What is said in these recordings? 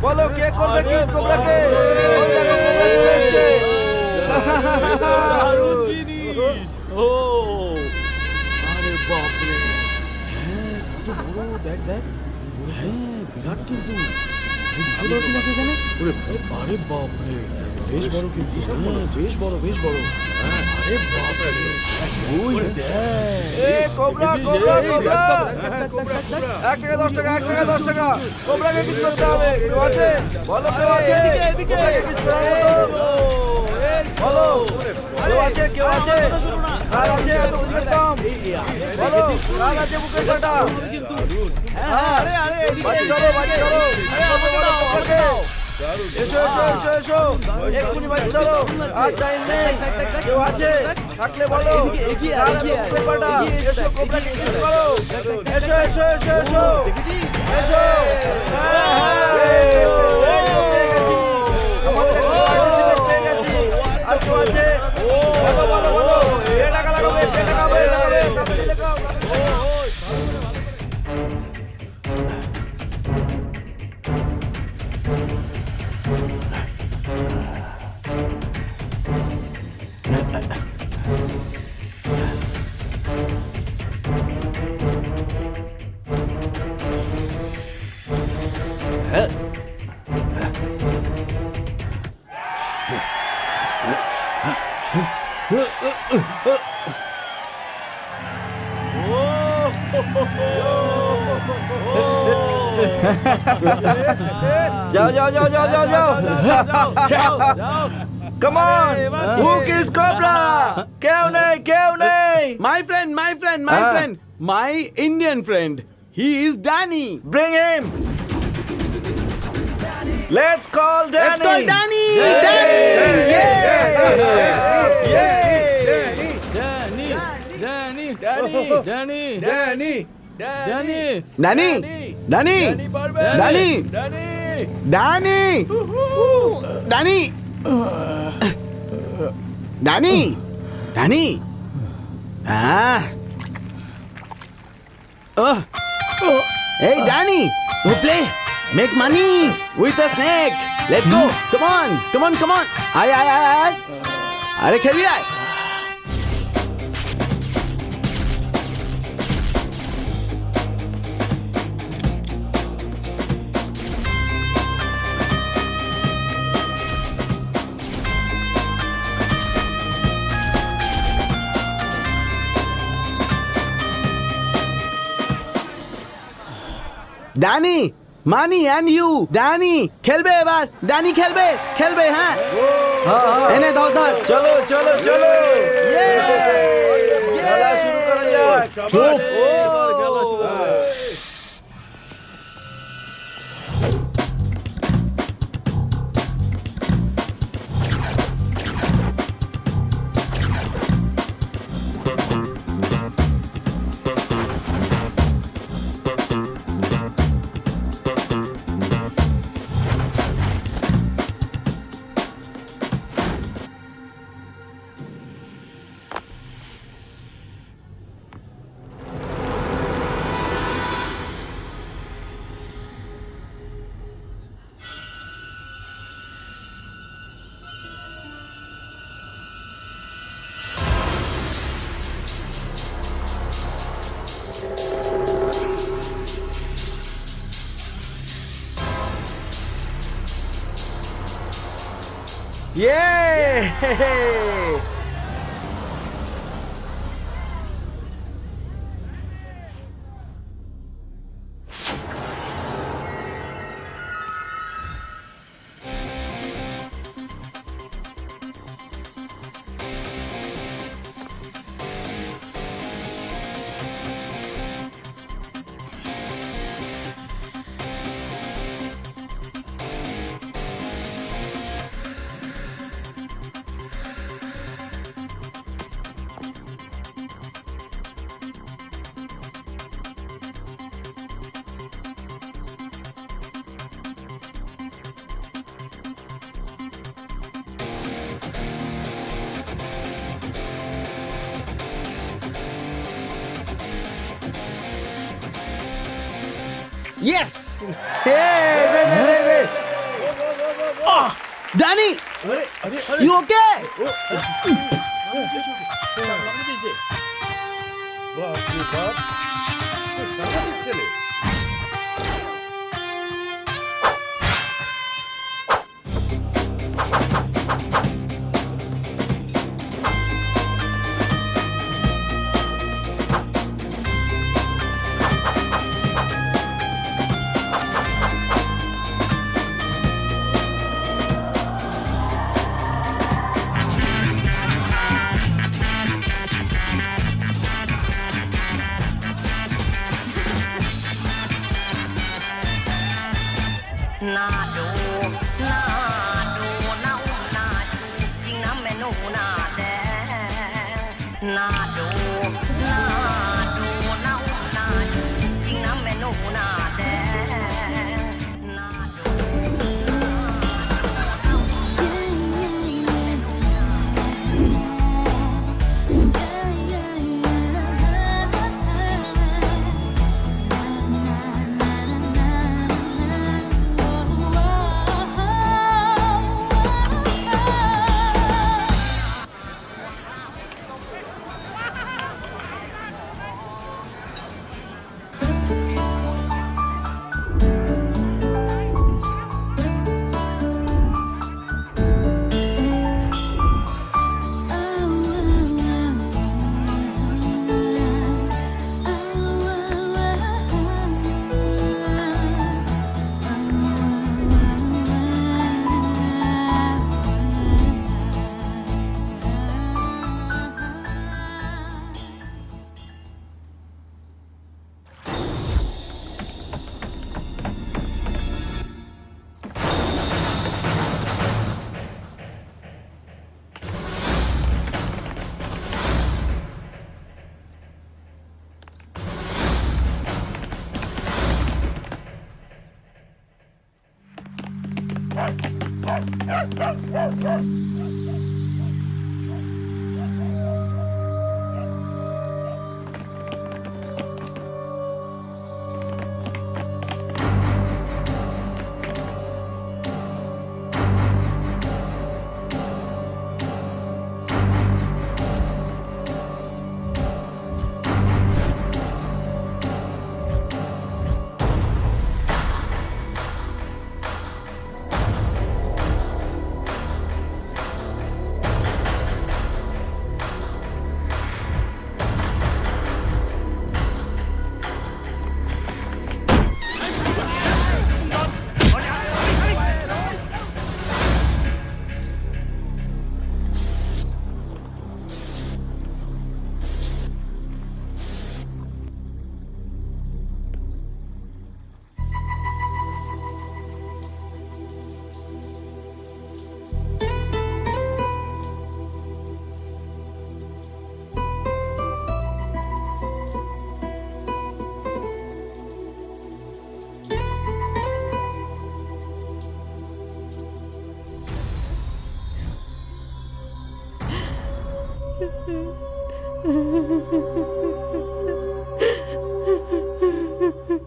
বলো কে করবে কিস কোবরাকে? ওই দেখো কোবরা চলে এসেছে। ও আরে বাপ রে, হ্যাঁ কত বড়, দেখ দেখ, হ্যাঁ বিরাট কিন্তু বিশাল বড় কিনা কে জানে। আরে বাপ রে, বেশ বড় কিন্তু, হ্যাঁ বেশ বড় বেশ বড়। আরে বাপ রে, ওই দেখ, এ কোবরা কোবরা কোবরা, 1 টাকা 10 টাকা, 1 টাকা 10 টাকা, কোবরাকে কিস করতে হবে। কেউ আছে? বলো কেউ আছে? কোবরাকে কিস করার মতো বলো, কেউ আছে? কেউ আছে? কার আছে এত বুকের দাম? বলো কার আছে বুকের কাটা? হ্যাঁ বাজি ধরো বাজি ধরো, বলো কোবরাকে। এসো এসো এসো এসো, এক্ষুনি বাজি ধরো, আর টাইম নেই। কেউ আছে? থাকলে বলো কার আছে বুকের কাটা? এসো কোবরাকে কিস করো। এসো এসো এসো এসো এসো। আর কেউ আছে? বলো বলো বলো, টাকা লাগাবে, টাকা লাগাবে, তাড়াতাড়ি লাগাও। जाओ जाओ जाओ जाओ जाओ जाओ, come on, who is Cobra? क्यों नहीं? my friend, my Indian friend, he is Danny. Bring him. Let's call Danny. Let's call Danny. Danny. Hey Danny, go play. Make money with a snake. Let's go. Come on. Aye. अरे खेल भी आए. Danny, Mani and you, Danny, খেলবে এবার, Danny খেলবে, হ্যাঁ। এনে দাও ধর। चलो খেলা শুরু করা যাক। চুপ। เย้ yes เฮ้Danny you okay সামনে দিছে বাপরে বাপ সাংঘাতিক ছেলেน่าดูน่าดูน่าอุ้มน่าจูจริงนะแม่หนูหน้าแดงน่าดูน่าดูน่าอุ้มน่าจูจริงนะแม่หนูหน้าแดงน่าดู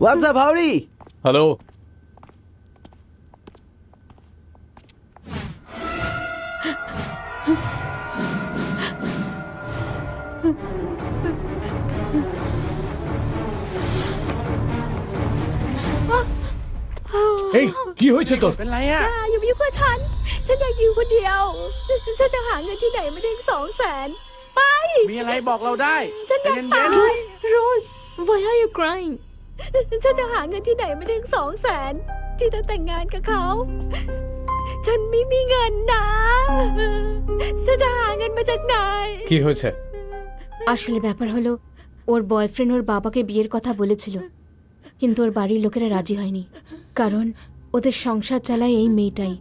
What's up, howdy? হ্যালো এই কি হয়েছে তোরอย่ามายุ่งกับฉัน ฉันอยากอยู่คนเดียวฉันจะหาเงินที่ไหนมาถึง200,000ไป มีอะไรบอกเราได้ ฉันอยาก ใจ ตาย เย็น Rose, why are you crying? ฉันจะหาเงินที่ไหนมาถึง200,000ที่จะแต่งงานกับเขา ฉันไม่มีเงินนะฉันจะหาเงินมาจากไหน কি হয়েছে? আসলে ব্যাপার হলো ওর বয়ফ্রেন্ড ওর বাবাকে বিয়ের কথা বলেছিল, কিন্তু ওর বাড়ির লোকেরা রাজি হয়নি, কারণ ওদের সংসার চালায় এই মেয়েটাই।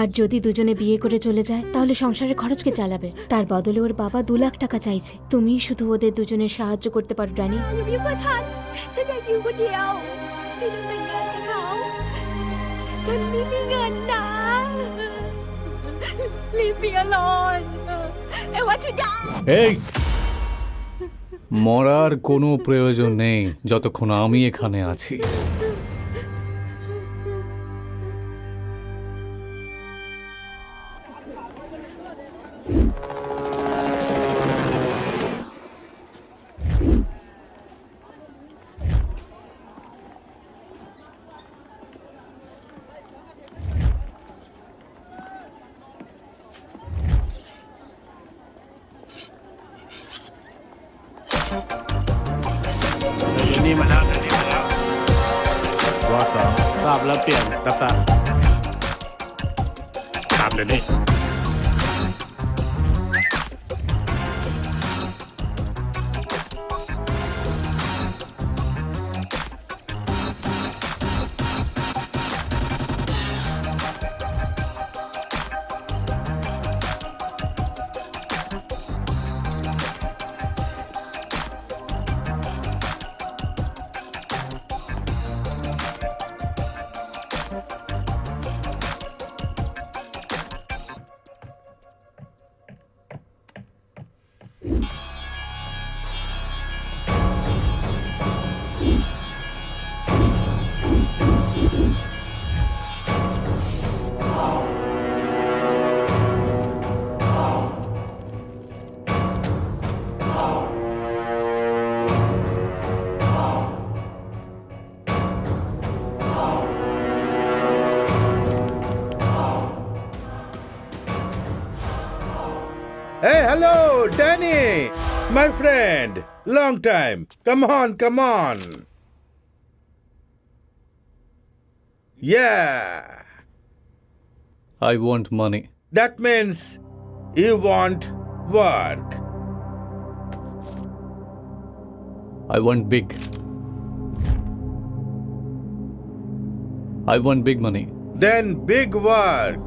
আর যদি দুজনে বিয়ে করে চলে যায় তাহলে সংসারের খরচকে চালাবে। তার বদলে ওর বাবা 2 লাখ টাকা চাইছে। তুমিই শুধু ওদের দুজনের সাহায্য করতে পারো রানী।อยู่กับฉันอยากอยู่คนเดียวที่จะแต่งงานกับเขา ฉันไม่มีเงินนะ Leave me alone I want to die এই মরার কোনো প্রয়োজন নেই যতক্ষণ আমি এখানে আছি।นี่มาแล้วนี่มาแล้ววอ2ทราบแล้วเปลี่ยนกษัตริย์ตามเดี๋ยวนี้Hey, hello, Danny, my friend. Long time. Come on, come on. Yeah, I want money. that means you want work. I want big. I want big money. Then big work.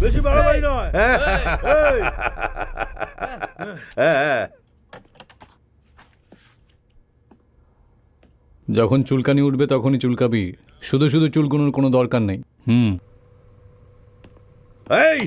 বেশি বাড়াবাড়ি নয়। যখন চুলকানি উঠবে তখনই চুলকাবি, শুধু শুধু চুলকানোর কোনো দরকার নেই। এই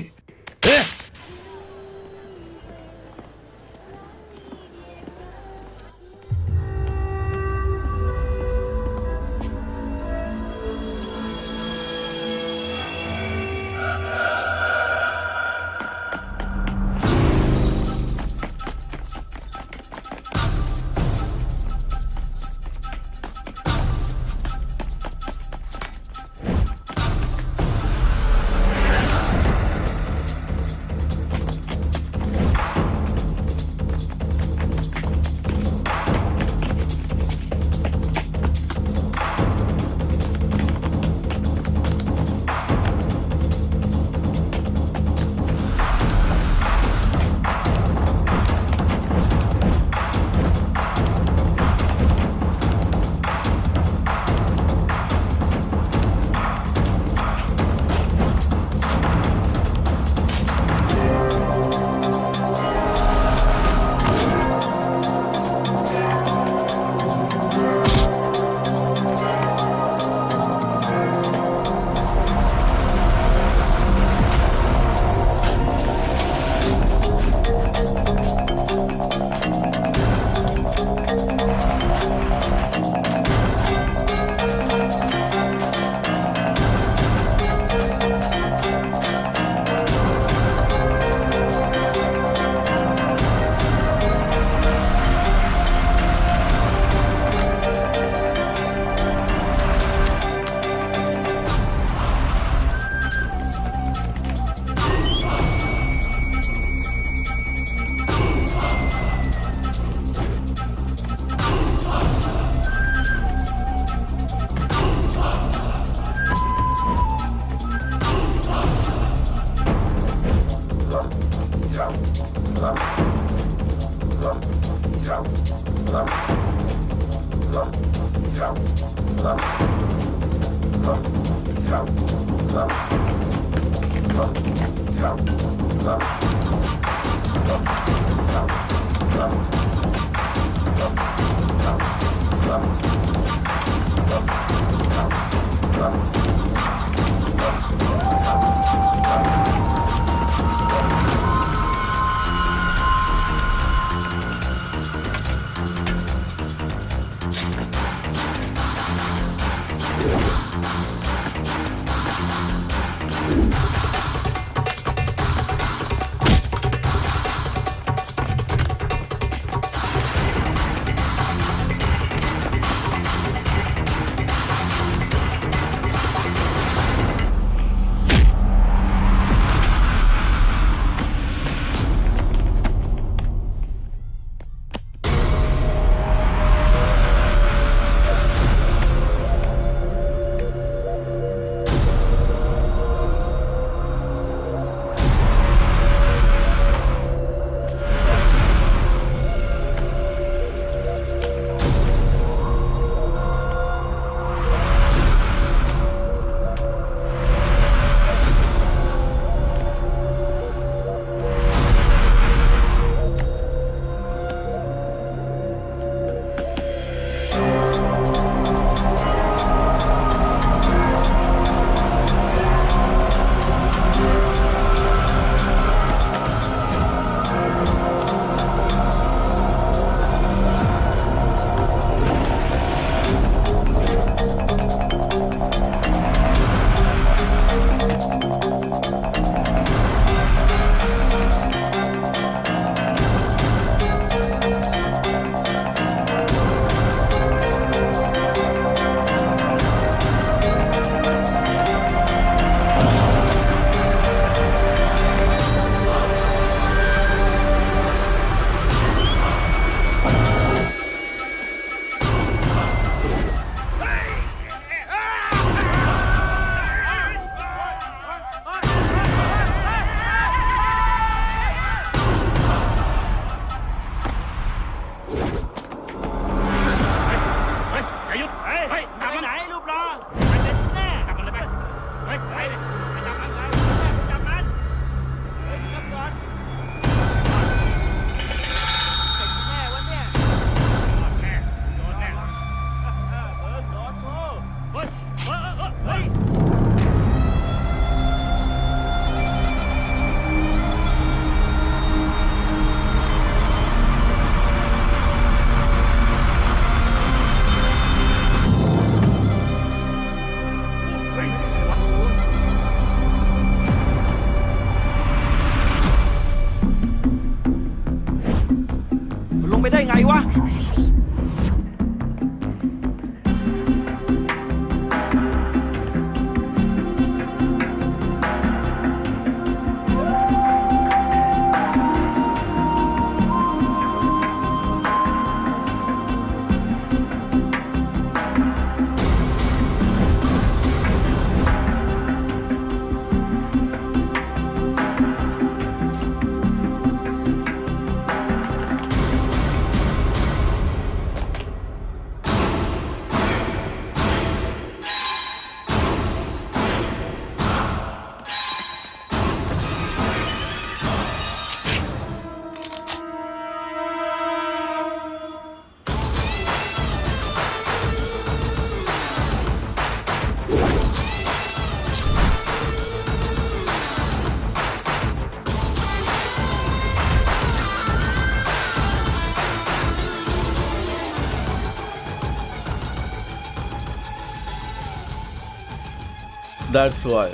দ্যাটস ওয়াই।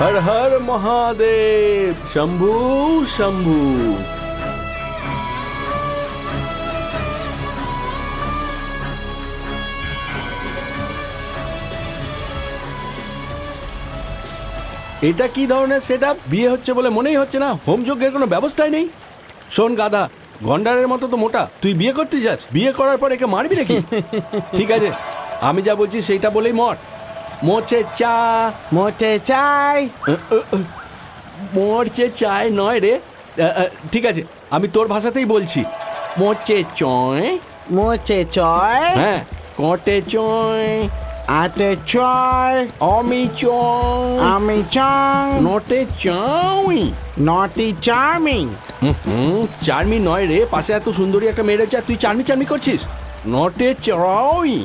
হর হর মহাদেব, শম্ভু শম্ভু। এটা কি ধরনের সেটআপ? বিয়ে হচ্ছে বলে মনেই হচ্ছে না, হোমযজ্ঞের কোনো ব্যবস্থাই নেই। শোন গাধা, গন্ডারের মতো তো মোটা, তুই বিয়ে করতে যাস? বিয়ে করার পর একে মারবি নাকি? ঠিক আছে, আমি যা বলছি সেইটা বলেই মর। মোচে চা, মোটে চাই। মোরচে চায় নয় রে। ঠিক আছে, আমি তোর ভাষাতেই বলছি। মোচে চয়, মোচে চয়। হ্যাঁ, কটে চয়, আটে চয়। অমি চয়, আমি চাং। নটে চাউই। নটি চার্মিং। চার্মি নয় রে, পাশে এত সুন্দরী একটা মেয়ে রয়েছে আর তুই চার্মি চার্মি করছিস। নটে চাউই।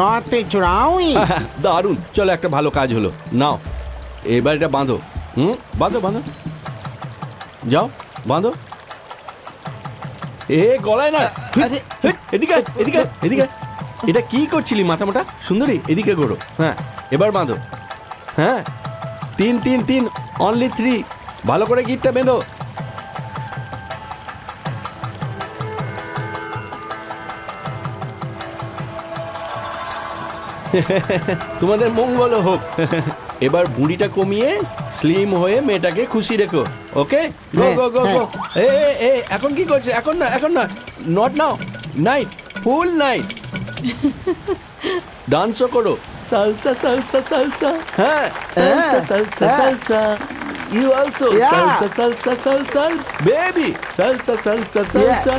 নটে চড়াউই। দারুণ, চলো একটা ভালো কাজ হলো। নাও এবার এটা বাঁধো। বাঁধো বাঁধো, যাও বাঁধো। এ গলায় না, এদিকে এদিকে এদিকে। এটা কি করছিলি মাথা মোটা সুন্দরী? এদিকে করো। হ্যাঁ, এবার বাঁধো। হ্যাঁ, 3 3 3, অনলি 3। ভালো করে গিটটা বেঁধো। তোমাদের মঙ্গল হোক। এবার বুড়িটা কমিয়ে স্লিম হয়ে মেয়েটাকে খুশি রেখো। ওকে, গো গো গো গো। এ এখন কি করছে? এখন না, এখন না, not now. Night, full night. ডান্সও করো, সালসা সালসা সালসা। হ্যাঁ, salsa salsa salsa. You also salsa salsa salsa baby, salsa salsa salsa.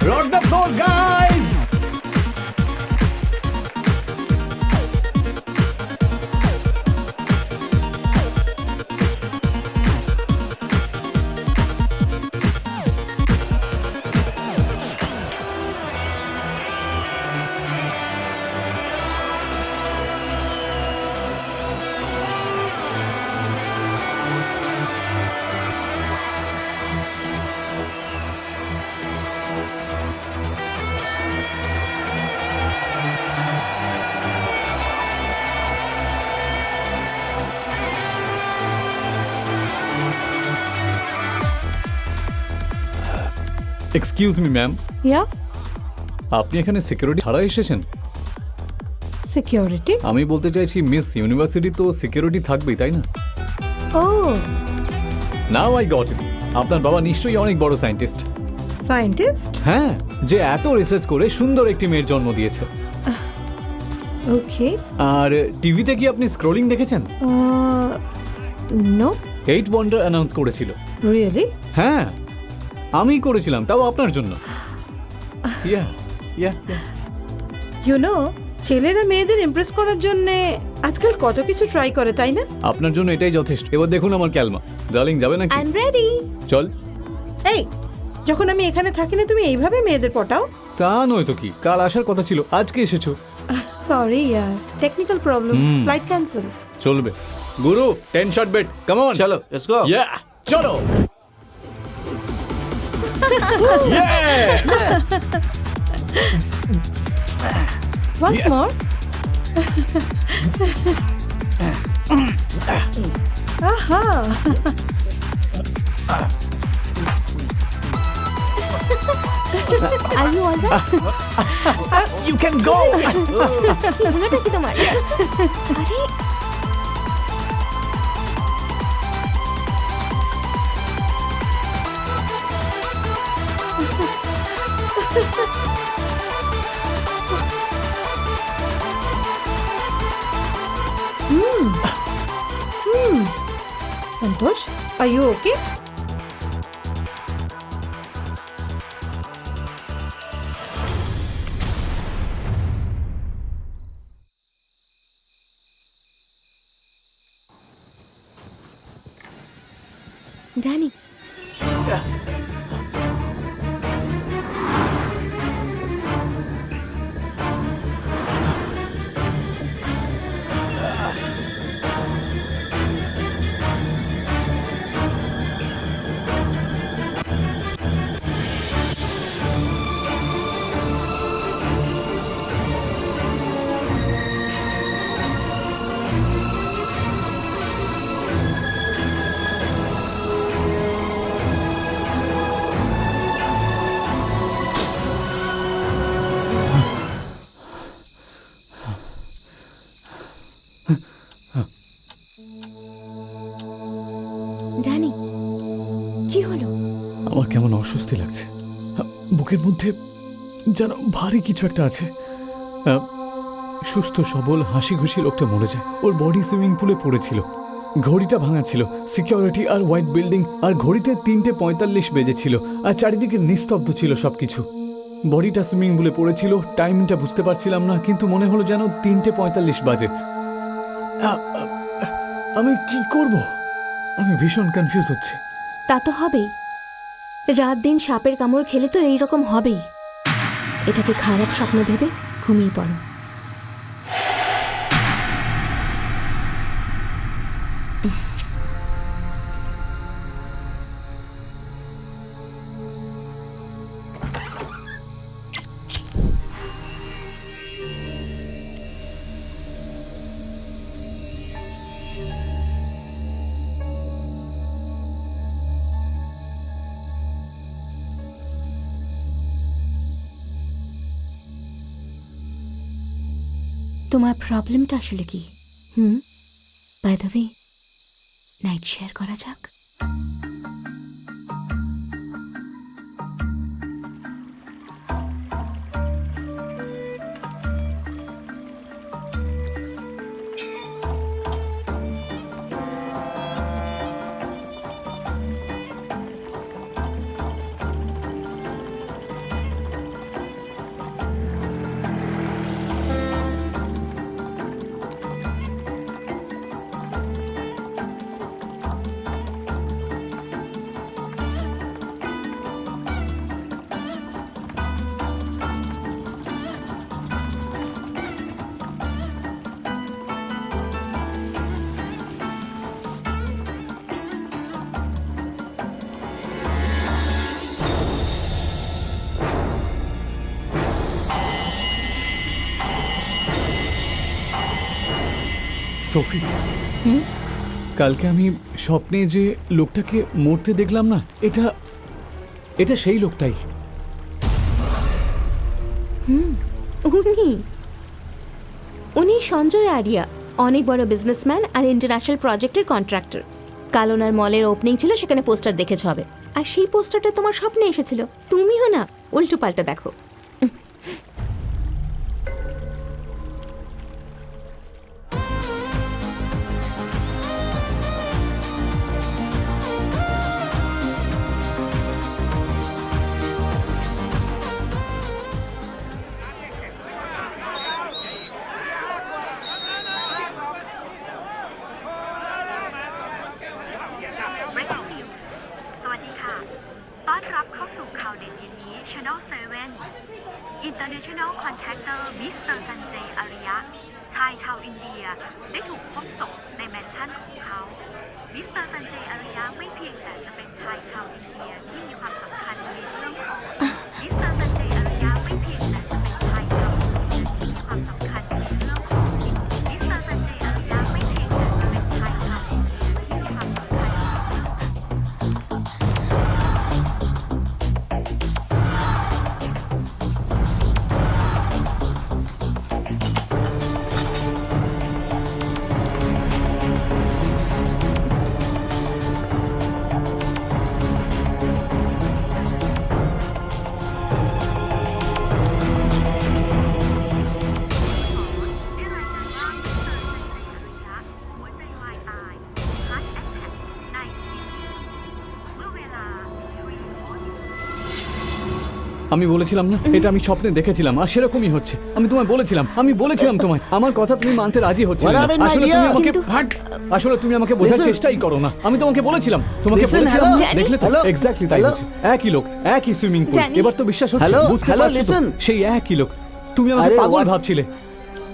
Rock the floor, guys! Excuse me ma'am, yeah, আপনি এখানে সিকিউরিটি ছাড়া এসেছেন? সিকিউরিটি? আমি বলতে চাইছি মিস ইউনিভার্সিটি তো সিকিউরিটি থাকবেই, তাই না? ও, নাও আই গট ইট। আপনার বাবা নিশ্চয়ই অনেক বড় সায়েন্টিস্ট। সায়েন্টিস্ট? হ্যাঁ, যে এত রিসার্চ করে সুন্দর একটি মেয়ের জন্ম দিয়েছে। ওকে। আর টিভিতে কি আপনি স্ক্রলিং দেখেছেন? নো। 8 ওয়ান্ডার অ্যানাউন্স করেছিল। রিয়েলি? হ্যাঁ, আমি করেছিলাম, তাও আপনার জন্য। ইয়া ইয়া। ইউ নো, ছেলেরা মেয়েদের ইমপ্রেস করার জন্য আজকাল কত কিছু ট্রাই করে, তাই না? আপনার জন্য এটাই যথেষ্ট। এবার দেখুন আমার ক্যালমা। ডার্লিং, যাবে নাকি? I am ready. চল। এই, যখন আমি এখানে থাকি না তুমি এইভাবে মেয়েদের পটাও? তা নয় তো কি, কাল আসার কথা ছিল, আজকে এসেছো। সরি ইয়ার, টেকনিক্যাল প্রবলেম, ফ্লাইট ক্যান্সেল। চলবে। গুরু 10 শট বেট, কাম অন। চলো, লেটস গো। ইয়া, চলো। Once more. Aha. Are you all right? You can go. কি হলোটা কি তোমার? আরে Santosh, are you okay? জানি জানি কি হলো? আমার কেমন অস্বস্তি লাগছে, বুকের মধ্যে যেন ভারী কিছু একটা আছে। সুস্থ সবল হাসি খুশি লোকটা মরে যায়। ওর বডি সুইমিং পুলে পড়েছিল, ঘড়িটা ভাঙা ছিল, সিকিউরিটি আর হোয়াইট বিল্ডিং, আর ঘড়িতে 3:45 বেজেছিল, আর চারিদিকে নিস্তব্ধ ছিল সবকিছু। বডিটা সুইমিং পুলে পড়েছিল, টাইমটা বুঝতে পারছিলাম না, কিন্তু মনে হলো যেন 3:45 বাজে। আমি কি করব? আমি ভীষণ কনফিউজ হচ্ছি। তা তো হবেই, রাত দিন সাপের কামড় খেলে তো এইরকম হবেই। এটাকে খারাপ স্বপ্ন ভেবে ঘুমিয়ে পড়ো। তোমার প্রবলেমটা আসলে কি? By the way, night share করা যাক। সোফি, কালকে আমি স্বপ্নে যে লোকটাকে মরতে দেখলাম না, এটা সেই লোকটাই। উনি সঞ্জয় আরিয়া, অনেক বড় বিজনেসম্যান আর ইন্টারন্যাশনাল প্রজেক্টের কন্ট্রাক্টর। কাল ওনার মলের ওপেনিং ছিল, সেখানে পোস্টার দেখেছ হবে। আর সেই পোস্টারটা তোমার স্বপ্নে এসেছিল। তুমিও না উল্টো পাল্টা দেখো। Channel 7 International Contractor มิสเตอร์ซันเจย์อาริยะชายชาวอินเดียได้ถูกพบศพในแมนชั่นของเขามิสเตอร์ซันเจย์อาริยะไม่เพียงแต่จะเป็นชายชาวอินเดียที่มีความสำคัญในเรื่องของมิสเตอร์ซันเจย์อาริยะไม่เพียงแต่จะเป็นชายชาวอินเดียที่มีความสำคัญในเรื่องของมิสเตอร์ซันเจย์อาริยะไม่เพียงแต่จะเป็นชายชาวอินเดียที่มีความสำคัญ ได้รายงานว่ามิสเตอร์ซันเจย์อาริยะหัวใจวายตายฮาร์ทแอทแทกในเมื่อเวลา আমি বলেছিলাম না এটা আমি স্বপ্নে দেখেছিলাম আর সেরকমই হচ্ছে আমি তোমায় বলেছিলাম তোমায় আমার কথা তুমি মানতে রাজি হচ্ছে না What happened, my আসলে তুমি dear? আমাকে কিন্তু- আসলে তুমি আমাকে বোঝার Listen. চেষ্টাই করো না আমি তোমাকে বলেছিলাম Listen, বলেছিলাম hello. না? Danny? দেখলে তো Hello? এক্স্যাক্টলি তাই Hello? হচ্ছে একই লোক একই সুইমিং পুল Danny? এবার তো বিশ্বাস হচ্ছে Hello? বুঝতে Hello, পারছো তো? listen. সেই একই লোক তুমি আমাকে আরে, পাগল what? ভাবছিলে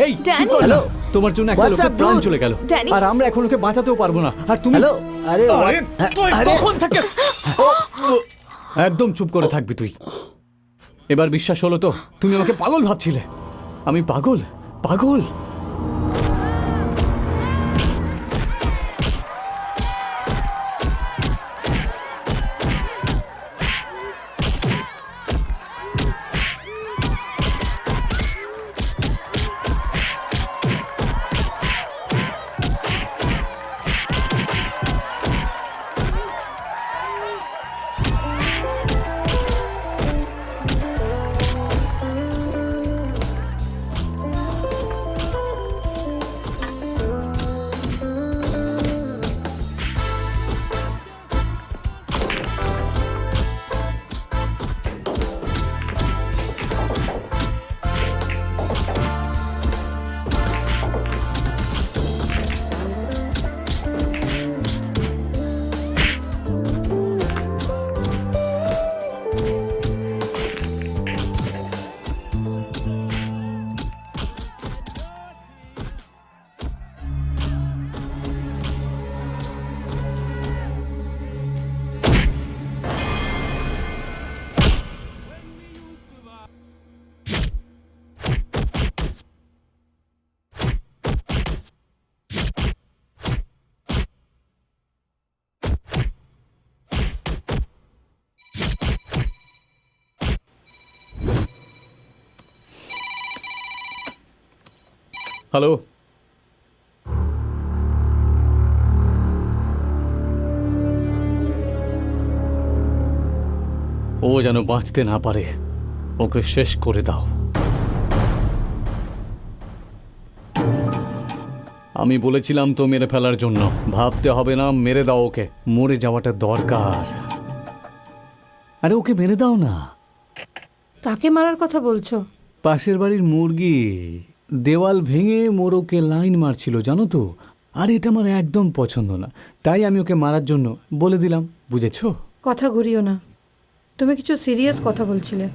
এই চুপ Danny? কর না। Hello? তোমার জন্য একটা What's লোকের up, প্রাণ dude? চলে গেল Danny? আর আমরা এখন ওকে বাঁচাতেও পারবো না আর তুমি হ্যালো আরে আরে, তুই আরে কখন থেকে একদম চুপ করে থাকবি তুই এবার বিশ্বাস হলো তো তুমি আমাকে পাগল ভাবছিলে আমি পাগল পাগল হ্যালো ও যেন বাঁচতে না পারে ওকে শেষ করে দাও আমি বলেছিলাম তো মেরে ফেলার জন্য ভাবতে হবে না মেরে দাও ওকে মরে যাওয়াটা দরকার আরে ওকে মেরে দাও না কাকে মারার কথা বলছো? পাশের বাড়ির মুরগি দেওয়াল ভেঙে মোরকে লাইন মারছিল জানো তো আর এটা আমার একদম পছন্দ না তাই আমি ওকে মারার জন্য বলে দিলাম বুঝেছো কথা ঘুরিও না, তুমি কিছু সিরিয়াস কথা বলছিলে।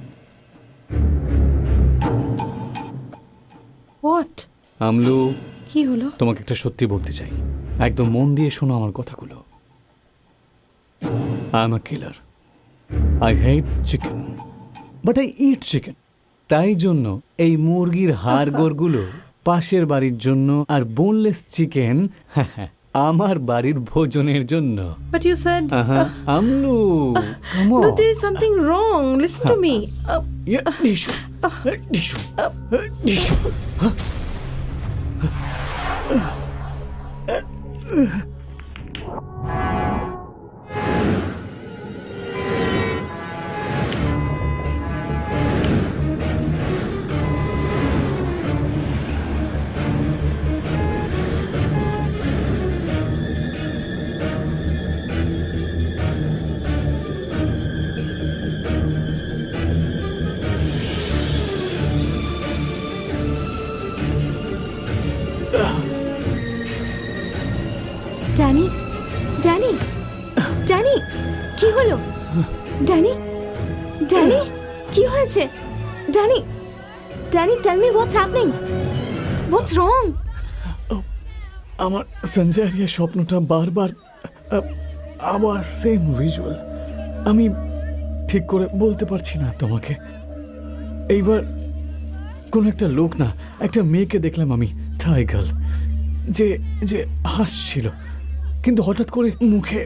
হোয়াট? আমলু কি হলো? তোমাকে একটা সত্যি বলতে চাই একদম মন দিয়ে শোনো আমার কথাগুলো I am a killer I hate chicken but I eat chicken তাই জন্য এই মুরগির হাড়গোড়গুলো পাশের বাড়ির জন্য আর বোনলেস চিকেন আমার বাড়ির ভোজনের জন্য বাট ইউ সেড আমলু no, there is something wrong. Listen to me. কি হয়েছে? Danny, Danny, tell me what's happening, what's wrong? আমার সঞ্জয় আরিয়া স্বপ্নটা বারবার আবার সেম ভিজুয়াল। আমি ঠিক করে বলতে পারছি না তোমাকে। এইবার কোন একটা লোক না, একটা মেয়েকে দেখলাম আমি, থাই গার্ল, যে যে হাসছিল, কিন্তু হঠাৎ করে মুখে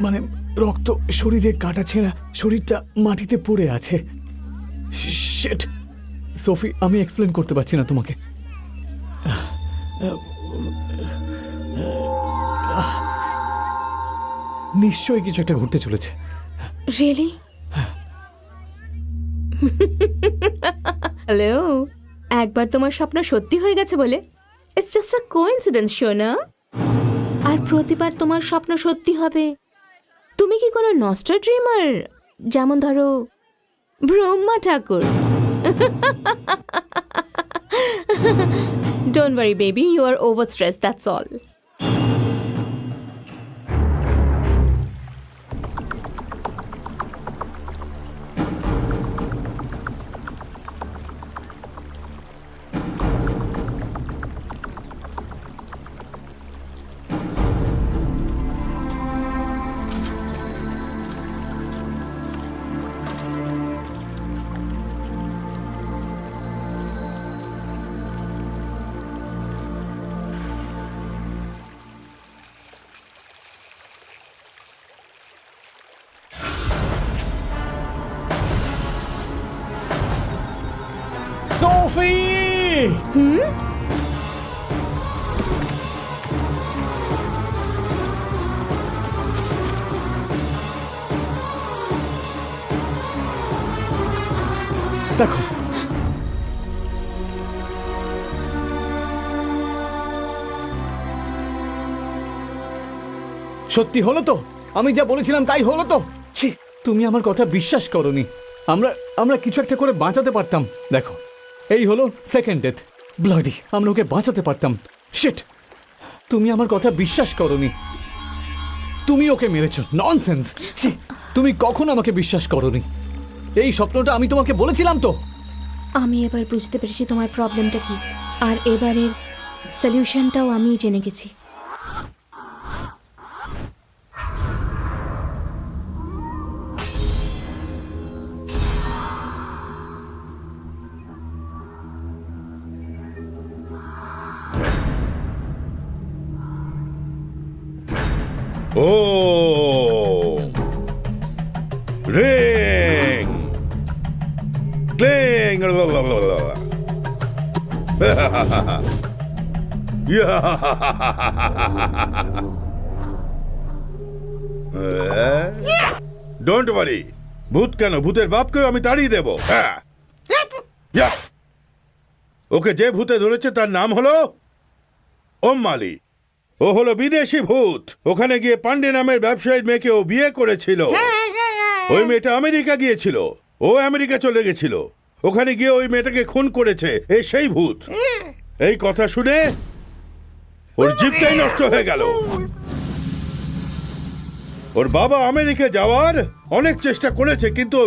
মানে রক্ত, শরীরে কাটা ছেঁড়া, শরীরটা মাটিতে পড়ে আছে। শিট সোফি, আমি এক্সপ্লেন করতে পারছি না তোমাকে। নিশ্চয়ই কিছু একটা ঘটতে চলেছে। রিয়েলি? হ্যালো, একবার তোমার স্বপ্ন সত্যি হয়ে গেছে বলে ইটস জাস্ট আ কোইন্সিডেন্স, শোনা। আর প্রতিবার তোমার স্বপ্ন সত্যি হবে। তুমি কি কোনো নস্টার ড্রিমার? যেমন ধরো ব্রহ্মা ঠাকুর। Don't worry baby, you are over stress, that's all. Sophie! দেখো, সত্যি হলো তো? আমি যা বলেছিলাম তাই হলো তো? ছি, তুমি আমার কথা বিশ্বাস করোনি। আমরা কিছু একটা করে বাঁচাতে পারতাম। দেখো, এই হলো সেকেন্ড ডেথ। ব্লাডি, আমরা ওকে বাঁচাতে পারতাম। শিট, তুমি আমার কথা বিশ্বাস করোনি। তুমি ওকে মেরেছ। ননসেন্স। ছি, তুমি কখনো আমাকে বিশ্বাস করোনি। এই স্বপ্নটা আমি তোমাকে বলেছিলাম তো। আমি এবার বুঝতে পেরেছি তোমার প্রবলেমটা কি, আর এবারের সলিউশনটাও আমিই জেনে গেছি। Oh! Ring! Cling! Don't worry, ভূত কেন, ভূতের বাপকেও আমি তাড়িয়ে দেব। ওকে যে ভূতে ধরেছে তার নাম হলো ওম মালি। ও হলো বিদেশি ভূত। ওখানে গিয়ে পান্ডে নামের ব্যবসায়ীর মেয়েকে ও বিয়ে করেছিল। ওই মেয়েটা আমেরিকা গিয়েছিল, ও আমেরিকা চলে গেছিল। ওখানে গিয়ে ওই মেয়েটাকে খুন করেছে এই সেই ভূত। এই কথা শুনে ওর জিভটাই নষ্ট হয়ে গেল। ওর বাবা আমেরিকা যাওয়ার অনেক চেষ্টা করেছে, কিন্তু ও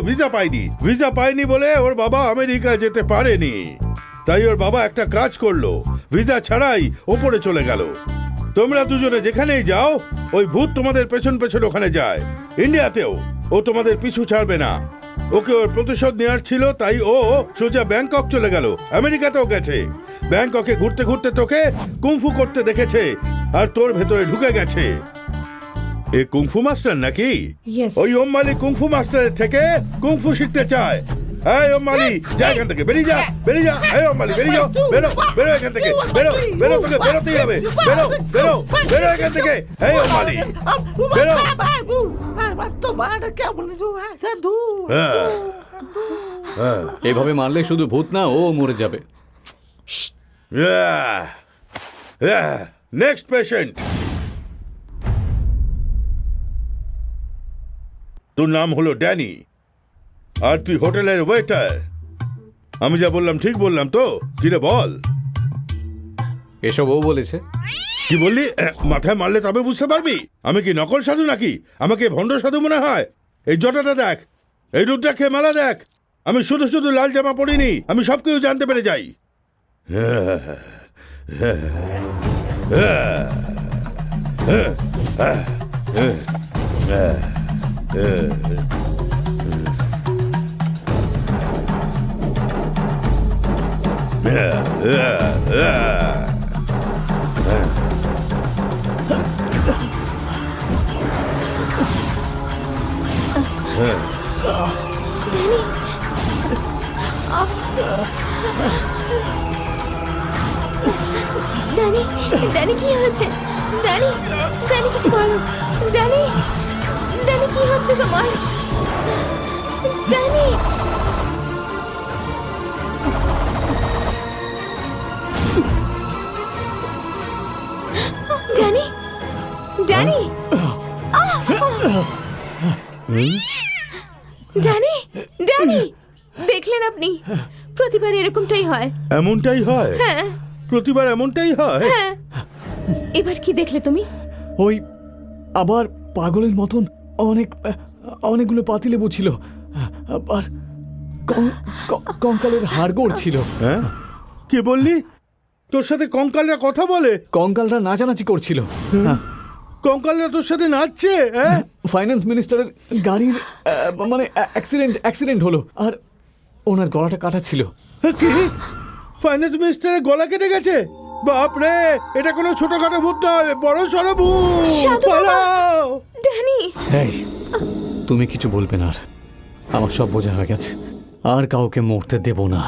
ভিসা পায়নি বলে ওর বাবা আমেরিকা যেতে পারেনি। তাই ওর বাবা একটা কাজ করলো, ভিসা ছাড়াই ওপরে চলে গেল। তোমরা দুজনে যেখানেই যাও, ওই ভূত তোমাদের পেছন পেছন ওখানে যায়। ইন্ডিয়াতেও ও তোমাদের পিছু ছাড়বে না। ওকে ওর প্রতিশোধ নেওয়ার ছিল, তাই ও সোজা ব্যাংকক চলে গেল। আমেরিকাতেও গেছে। ব্যাংককে ঘুরতে ঘুরতে তোকে কুংফু করতে দেখেছে, আর তোর ভেতরে ঢুকে গেছে। এ কুংফু মাস্টার নাকি? Yes. ওই ওম মালি কুংফু মাস্টারের থেকে কুংফু শিখতে চায়। এই ওম মালি, যা এখান থেকে, বেরিয়ে যা। এই ওম মালি, বেরিয়ে যাও, বেরো এখান থেকে, বেরো, তোকে বেরোতেই হবে। বেরো এখান থেকে। এই ওম মালি, বেরো। এভাবে মারলে শুধু ভূত না, ও মরে যাবে। Next patient. তোর নাম হলো ড্যানি, আর তুই হোটেলের ওয়েটার। আমি যা বললাম ঠিক বললাম তো? কিরে বল। এসব ও বলেছে। কি বললি? মাথায় মারলে তবে বুঝতে পারবি। আমি কি নকল সাধু নাকি? আমাকে ভণ্ড সাধু মনে হয়? এই জটাটা দেখ, এই রুদ্রাক্ষে মালা দেখ, আমি শুধু শুধু লাল জামা পরিনি, আমি সবকিছু জানতে পেরে যাই। ড্যানি, ড্যানি কি হয়েছে? ড্যানি, ড্যানি কিছু বলো। ড্যানি, ড্যানি কি হচ্ছে তোমার? Danny, Danny, Danny, Danny, Danny, দেখলেন আপনি? প্রতিবার এরকমটাই হয়। এমনটাই হয়? হ্যাঁ প্রতিবার এমনটাই হয়? হ্যাঁ। এবার কি দেখলে তুমি? ওই আবার পাগলের মতন অনেকগুলো পাতিলেবু ছিল, আর কঙ্কালের হাড়গোড় ছিল। হ্যাঁ, কি বললি? তোর সাথে কঙ্কালরা কথা বলে? কঙ্কালরা নাচানাচি করছিল। কঙ্কালরা তোর সাথে নাচছে? হ্যাঁ, ফাইন্যান্স মিনিস্টারের গাড়ির মানে অ্যাক্সিডেন্ট হলো, আর ওনার গলাটা কাটা ছিল। কি? ফাইন্যান্স মিনিস্টারের গলা কেটে গেছে? বাপ রে, এটা কোনো ছোটখাটো ভূত নয়, বড় সড় ভূত। সাধু বাবা। পালাও! ড্যানি, এই, তুমি কিছু বলবে না, আর আমার সব বোঝা হয়ে গেছে, আর কাউকে মরতে দেব না।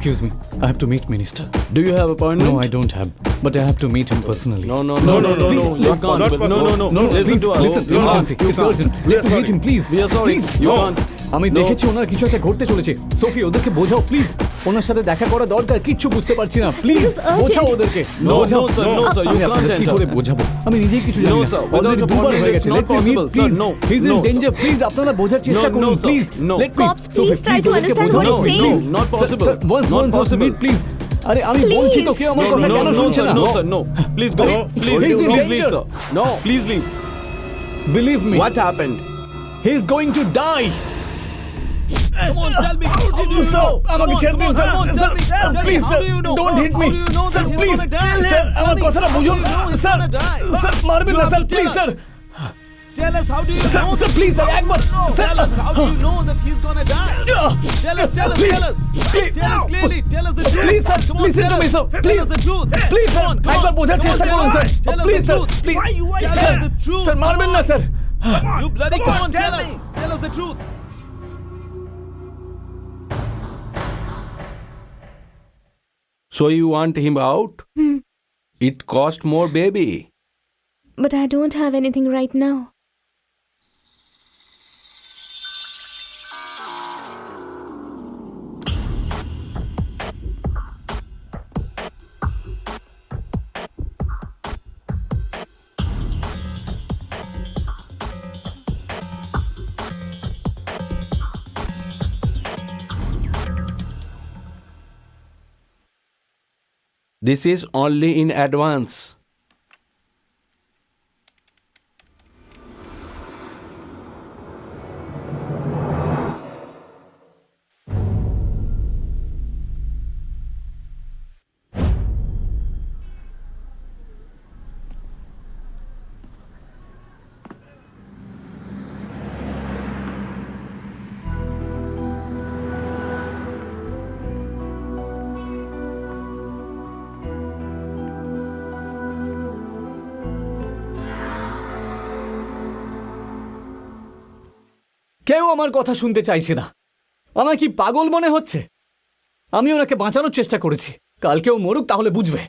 Excuse me, I have to meet Minister. Do you have appointment? No, I don't have, but I have to meet him personally. No, no, No, no, no, no, no, no, please, not let's possible. not No, no, no, No, listen please, to us. listen, You emergency, can't, you it's can't. urgent. Let me meet him, please. We are sorry, Please. you No. can't. আমি No. দেখেছি ওনার কিছু একটা ঘটতে চলেছে। Sophie, ওদেরকে বোঝাও please, ওনার সাথে দেখা করা দরকার, কিচ্ছু বুঝতে পারছি না, প্লিজ This is urgent. বোঝাও ওদেরকে। No, বোঝাও। no, sir, no, sir, you আমি can't আপনাদের কি enter. করে বোঝাবো? আমি নিজেই কিছু জানি No, না। sir, without অলরেডি দুবার appointment, হয়ে it's গেছে। not Let me meet, possible, sir. please. No, He's in no, danger, please, আপনারা বোঝার চেষ্টা No, করুন, no, sir. Please. No. Let me, Cops, Sophie, please try to ওদেরকে understand বোঝাও। what he's No, saying. not possible. Sir, once Not meet, possible. please. আরে আমি Please. বলছি তো, কেউ আমার No, কথা no, কেন no, শুনছে sir, না? no, sir, no. Please go. No. Please, He's in please leave, danger. sir. No, please leave. Believe me, What happened? he's going to die. Come on, tell me. How did you Sir, know? আমাকে ছেড়ে দিন, sir. Sir, please, sir, don't hit me. Sir, please, sir, আমার কথাটা বুঝুন। Sir, sir, মারবেন না, sir, please, sir. Tell us, how do you sir, know? Sir, please, sir, একবার, sir. Tell us, how do you know that he's gonna die? Tell us, tell us, Please. tell us. Please. Tell us clearly, tell us the truth. Please, sir, Come on, listen tell to me, us. sir. Tell Please. us the truth. Please, sir, Come on, come একবার on. বোঝার Come on, চেষ্টা tell করুন, us. Sir. Tell us Please, the sir, truth. please. Tell Sir, us the truth. Sir, মারবেন না, sir. You bloody come on, tell us. Tell us the truth. So you want him out? It cost more, baby. but I don't have anything right now. This is only in advance. কেউ আমার কথা শুনতে চাইছে না। আমার কি পাগল মনে হচ্ছে? আমি ওনাকে বাঁচানোর চেষ্টা করেছি, কালকেও মরুক, তাহলে বুঝবে।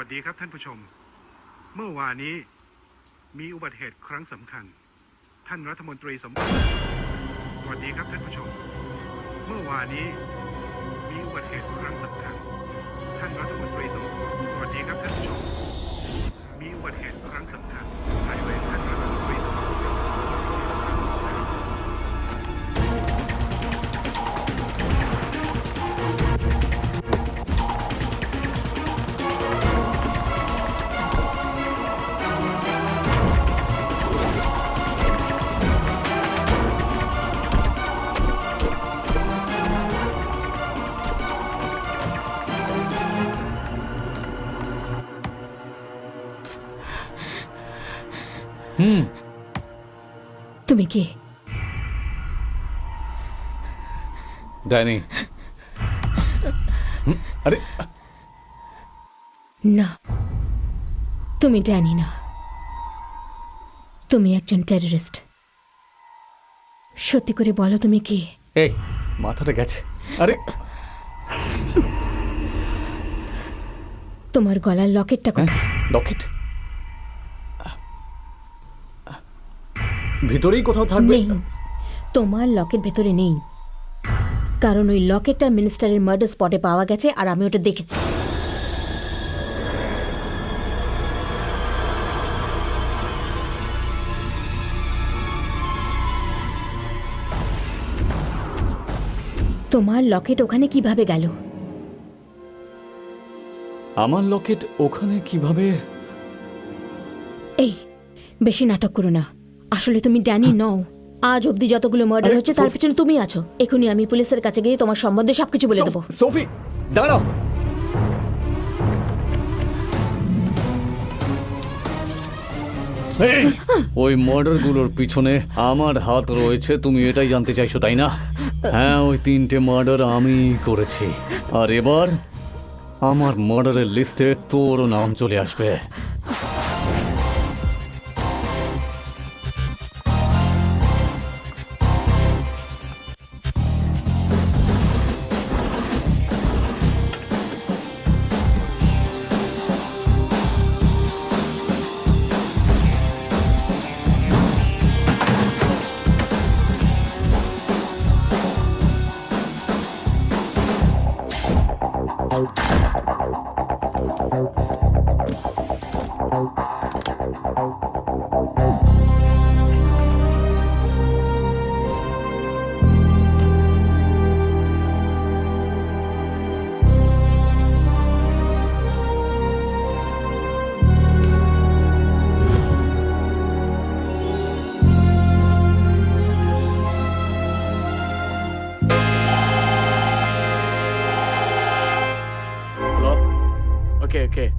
วัสดีครับท่านผู้ชม เมื่อวานนี้มีอุบัติเหตุครั้งสำคัญ ท่านรัฐมนตรีสมบัติสวัสดีครับท่านผู้ชม เมื่อวานนี้มีอุบัติเหตุครั้งสำคัญ ท่านรัฐมนตรีสมบัติสวัสดีครับท่านผู้ชม มีอุบัติเหตุครั้งสำคัญบริเวณท่านรัฐมนตรีสมบัติ তুমি কে? ড্যানি। আরে না, তুমি ড্যানি না, তুমি একজন টেররিস্ট। সত্যি করে বলো তুমি কে? এই মাথাটা গেছে। আরে তোমার গলার লকেটটা কোথায়? লকেট ভিতরেই কোথাও থাকবে। নেই, তোমার লকেট ভেতরে নেই, কারণ ওই লকেটটা মিনিস্টারের মার্ডার স্পটে পাওয়া গেছে আর আমি ওটা দেখেছি। তোমার লকেট ওখানে কিভাবে গেল? আমার লকেট ওখানে কিভাবে? এই বেশি নাটক করো না, আসলে তুমি ড্যানি নও। আজ অব্দি যতগুলো মার্ডার আরে, হচ্ছে তার সোফি- পিছনে তুমি আছো। এখনই আমি পুলিশের কাছে গিয়ে তোমার সম্বন্ধে সবকিছু বলে দেবো। সোফি দাঁড়াও। এই, ওই মার্ডারগুলোর পিছনে আমার হাত রয়েছে, তুমি এটাই জানতে চাইছো তাই না? হ্যাঁ, ওই 3টে মার্ডার আমি করেছি, আর এবার আমার মার্ডারের লিস্টে তোরও নাম চলে আসবে। Okay.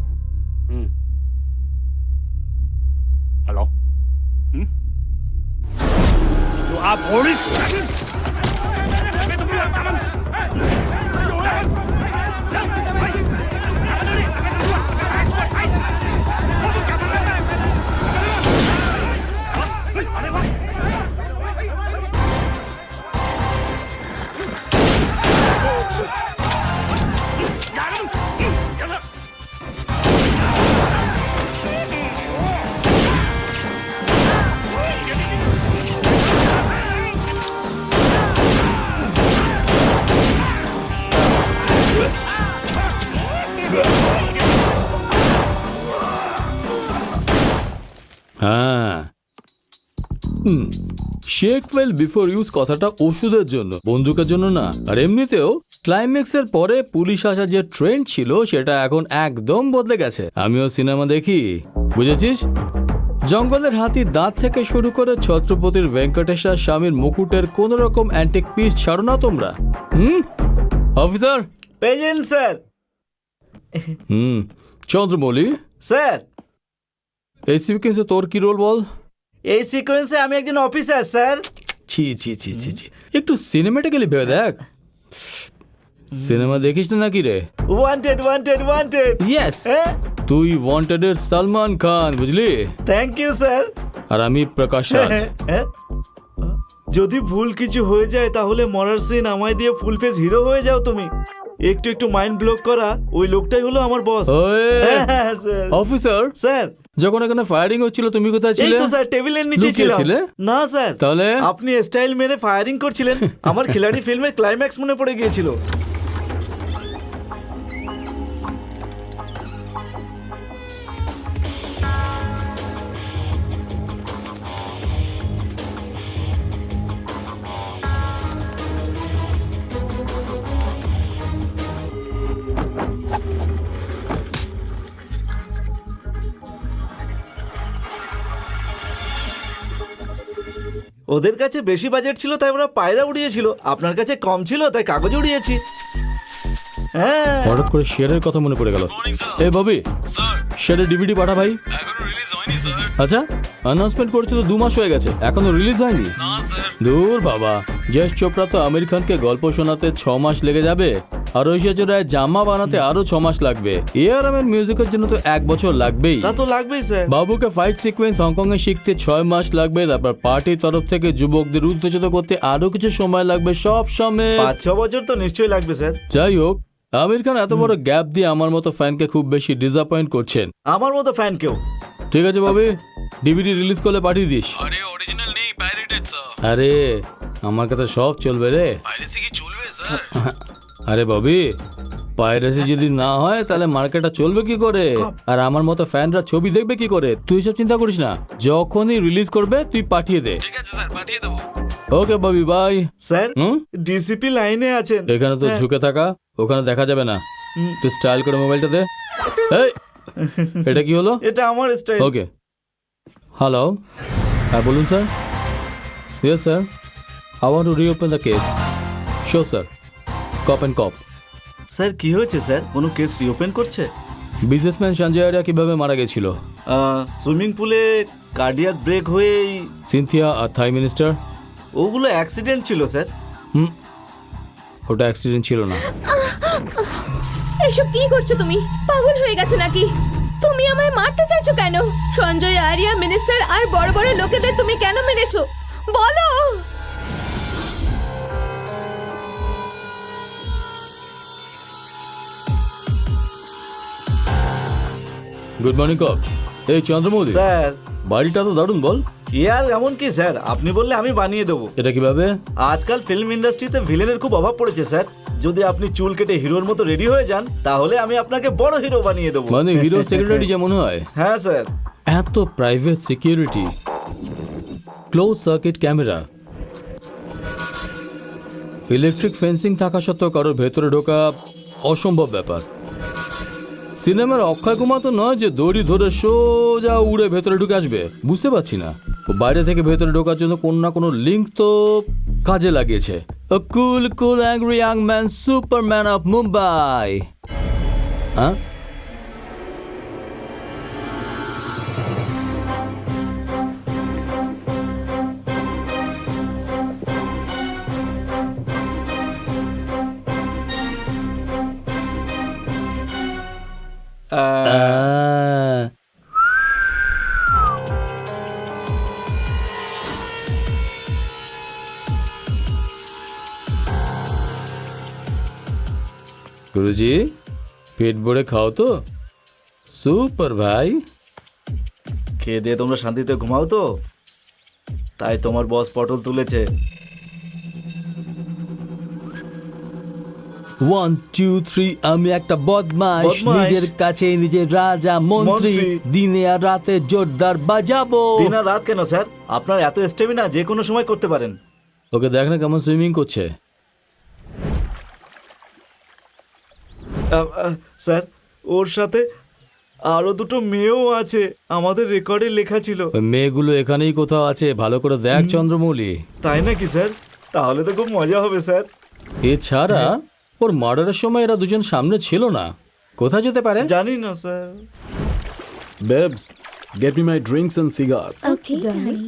Hello? You are police? হ্যাঁ, শেক ওয়েল বিফোর ইউজ কথাটা ওষুধের জন্য, বন্দুকের জন্য না। আর এমনিতেও ক্লাইম্যাক্সের পরে পুলিশ আসার যে ট্রেন্ড ছিল সেটা এখন একদম বদলে গেছে। আমিও সিনেমা দেখি, বুঝেছিস? জঙ্গলের হাতির দাঁত থেকে শুরু করে ছত্রপতির ভেঙ্কটেশ্বর স্বামীর মুকুটের কোন রকম অ্যান্টিক পিস ছাড়ো না তোমরা। Officer present sir. Chandramouli sir, এই সিকুয়েন্সে তোর কি রোল বল? এই সিকোয়েন্সে আমি একজন অফিসার স্যার। ছি, একটু সিনেমাটিক্যালি ভেবে দেখ। সিনেমা দেখিস না নাকি রে? ওয়ান্টেড। ইয়েস, তুই ওয়ান্টেডের সালমান খান, বুঝলি? Thank you sir. আর আমি প্রকাশ রাজ। যদি ভুল কিছু হয়ে যায় তাহলে মরার সিন আমায় দিয়ে ফুল ফেস হিরো হয়ে যাও তুমি। একটু একটু মাইন্ড ব্লক করা ওই লোকটাই হলো আমার বস। ওয়ে হ্যাঁ স্যার। অফিসার, স্যার যখন এখানে ফায়ারিং হচ্ছিল তুমি কোথায় এই ছিলে? তো স্যার টেবিলের নিচে লুকিয়ে ছিলাম। ছিলে? না স্যার, তাহলে আপনি স্টাইল মেরে ফায়ারিং করছিলেন, আমার খিলাড়ি ফিল্মের ক্লাইম্যাক্স মনে পড়ে গিয়েছিল। ওদের কাছে বেশি বাজেট ছিল তাই ওরা পায়রা উড়িয়েছিল, আপনার কাছে কম ছিল তাই কাগজ উড়িয়েছি। হ্যাঁ হঠাৎ করে শেয়ারের কথা মনে পড়ে গেল। এ ববি, শেয়ারের ডিভিডি পাঠা ভাই। আচ্ছা, অ্যানাউন্সমেন্ট করেছিল 2 মাস হয়ে গেছে, এখনো রিলিজ হয়নি? দূর বাবা, যশ চোপড়া তো আমির খানকে গল্প শোনাতে 6 মাস লেগে যাবে, আর ঐশ্বর্য রায় জামা বানাতে আরো 6 মাস লাগবে। এআর রহমান মিউজিকের জন্য তো 1 বছর লাগবেই। তা তো লাগবেই স্যার। বাবুকে ফাইট সিকোয়েন্স হংকং এ শিখতে 6 মাস লাগবে, তারপর পার্টির তরফ থেকে যুবকদের উত্তেজিত করতে আরো কিছু সময় লাগবে, সব সময় 5-6 বছর তো নিশ্চয়ই লাগবে স্যার। যাই হোক, আমির খান এত বড় গ্যাপ দিয়ে আমার মতো ফ্যানকে খুব বেশি ডিসঅ্যাপয়েন্ট করছেন। আমার মতো ফ্যান কেউ। ঠিক আছে ববি, ডিভিডি রিলিজ করলে পাঠিয়ে দিস। আরে অরিজিনাল নেই, পাইরেটেড স্যার। আরে আমার কাছে সব চলবে রে। পাইরেসি কি চলবে স্যার? আরে ববি, পাইরেসি যদি না হয় তাহলে মার্কেটটা চলবে কি করে, আর আমার মতো ফ্যানরা ছবি দেখবে কি করে? তুই সব চিন্তা করিস না, যখনই রিলিজ করবে তুই পাঠিয়ে দে। ঠিক আছে স্যার, পাঠিয়ে দেবো। Okay Bobby, bye. Sir hmm, DCP লাইনে আছেন। এখানে তো ঝুঁকে থাকা, ওখানে দেখা যাবে না। তুই স্টাইল করে মোবাইলটা দে। এই, এটা কি হলো? এটা আমার স্টাইল। ওকে, হ্যালো, হ্যাঁ বলুন sir. Yes sir, I want to reopen the case. Sure sir, cop and cop. Sir কি হয়েছে স্যার, কোনো কেস রিওপেন করছে? বিজনেসম্যান সঞ্জয় আরিয়া কিভাবে মারা গেছিল? সুইমিং পুলে কার্ডিয়াক ব্রেক হয়েই। সিনথিয়া আর থাই মিনিস্টার? ওগুলো অ্যাক্সিডেন্ট ছিল স্যার। ওটা অ্যাক্সিডেন্ট ছিল না। এসব কি করছো তুমি? পাগল হয়ে গেছো নাকি? তুমি আমায় মারতে চাইছো কেন? সঞ্জয় আরিয়া, মিনিস্টার আর বড় বড় লোকেদের তুমি কেন মেরেছো বলো? গুড মর্নিং কপ। এই চন্দ্রমৌলি, স্যার বাড়িটা তো দারুণ, বল। আর এমন কি স্যার, আপনি বললে আমি বানিয়ে দেবো। এটা কিভাবে? আজকাল ফিল্ম ইন্ডাস্ট্রিতে ভিলেনের খুব অভাব পড়েছে স্যার। যদি আপনি চুল কেটে হিরোর মতো রেডি হয়ে যান তাহলে আমি আপনাকে বড় হিরো বানিয়ে দেবো। মানে হিরো সেক্রেটারি যেমন হয়? হ্যাঁ স্যার। এত private security, close circuit camera, electric fencing থাকা সত্ত্বেও কারোর ভেতরে ঢোকা অসম্ভব ব্যাপার। সিনেমার অক্ষয় কুমার তো নয় যে দড়ি ধরে সোজা উড়ে ভেতরে ঢুকে আসবে। বুঝতে পারছি না, ও বাইরে থেকে ভেতরে ঢোকার জন্য কোনো না কোনো লিঙ্ক তো কাজে লাগিয়েছে। A cool, cool, angry young man, Superman of Mumbai. হ্যাঁ, গুরুজি পেট ভরে খাও তো। সুপার ভাই। খেয়ে দিয়ে তোমরা শান্তিতে ঘুমাও তো, তাই তোমার বস পটল তুলেছে। 1, 2, 3, আমি একটা বদমাশ, বদমাশ। নিজের কাছে নিজের রাজা মন্ত্রী, মন্ত্রী। দিনে আর রাতে জোরদার বাজাবো। দিন আর রাত কেন স্যার, আপনার এত স্টেমিনা যে কোনো সময় করতে পারেন। ওকে দেখ না কেমন সুইমিং করছে। স্যার ওর সাথে আরো দুটো মেয়েও আছে, আমাদের রেকর্ডে লেখা ছিল। ওই মেয়েগুলো এখানেই কোথাও আছে, ভালো করে দেখ চন্দ্রমৌলি। তাই নাকি স্যার? তাহলে তো খুব মজা হবে স্যার। এছাড়া ওর মার্ডারের সময় এরা দুজন সামনে ছিল না, কোথায় যেতে পারে? জানি না sir. Babes, get me my drinks and cigars. Okay darling.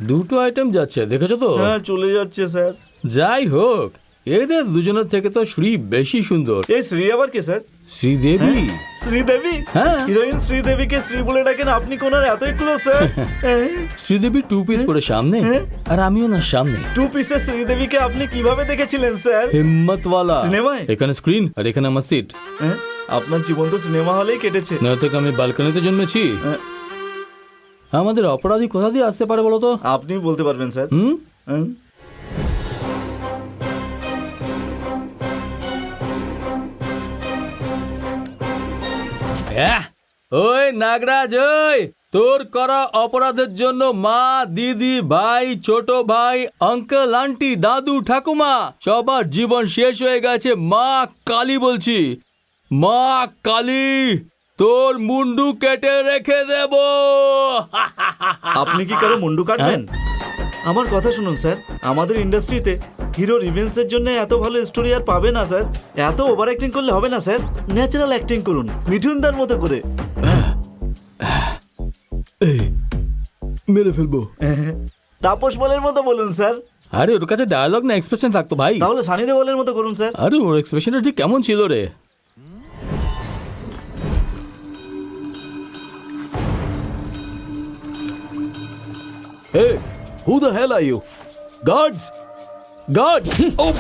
দুটো আইটেম যাচ্ছে, দেখেছো তো? হ্যাঁ চলে যাচ্ছে স্যার। যাই হোক, এদের দুজনের থেকে তো শ্রী বেশি সুন্দর। এই শ্রী আবার কে স্যার? শ্রীদেবী। শ্রীদেবী? হ্যাঁ। হিরোইন শ্রীদেবীকে শ্রী বলে ডাকেন আপনি, কোন আর এতই ক্লোজ স্যার? শ্রীদেবী 2 পিস পরে সামনে, আর আমিও না সামনে। 2 পিসের শ্রীদেবীকে আপনি কিভাবে দেখেছিলেন স্যার? হিম্মতওয়ালা। সিনেমায়? এখানে স্ক্রিন আর এখানে আমার সিট। আপনার জীবন তো সিনেমা হলেই কেটেছে। নয়তো আমি ব্যালকনিতে জন্মেছি। আমাদের অপরাধী কোথা দিয়ে আসতে পারে বলো তো? আপনি বলতে পারবেন স্যার। ওই নাগরাজ, ওই তোর করা অপরাধের জন্য মা, দিদি, ভাই, ছোট ভাই, আঙ্কেল, আন্টি, দাদু, ঠাকুমা সবার জীবন শেষ হয়ে গেছে। মা কালী বলছি, মা কালী তোর মুন্ডু কেটে রেখে দেব। আপনি কি কারো মুন্ডু কাটবেন? আমার কথা শুনুন স্যার, আমাদের ইন্ডাস্ট্রিতে হিরো রিভেন্সের জন্য এত ভালো স্টোরি আর পাবে না স্যার। এত ওভার অ্যাক্টিং করলে হবে না স্যার, ন্যাচারাল অ্যাক্টিং করুন মিঠুনদার মতো করে। মেরে ফেলবো। তাপস বলের মতো বলুন স্যার। আরে ওর কাছে ডায়ালগ না এক্সপ্রেশন থাকতো ভাই। তাহলে সানি দেওয়ালের মতো করুন স্যার। আরে ওর এক্সপ্রেশনটা ঠিক কেমন ছিল রে? Hey, who the hell are you? Guards! Guards! Oh!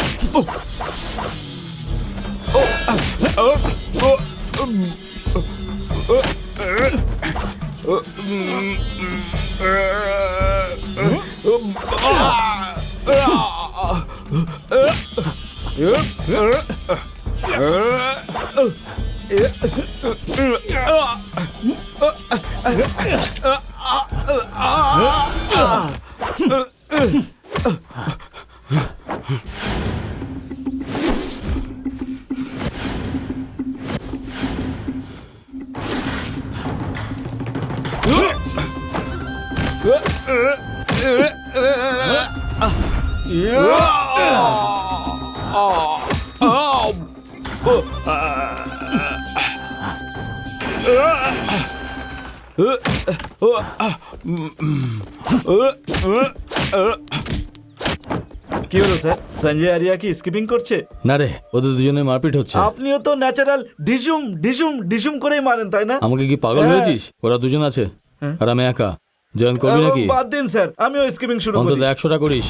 কি হলো স্যার, সঞ্জয় আরিয়া কি স্কিপিং করছে? না রে, ওদের দুজনে মারপিট হচ্ছে। আপনিও তো ন্যাচারাল ডিসুম ডিসুম ডিসুম করেই মারেন তাই না? আমাকে কি পাগল হয়েছিস? ওরা দুজন আছে আর আমি একা। জয়েন করবি নাকি? বাদ দিন স্যার, আমিও স্কিপিং শুরু করি। অন্তত 100টা করিস।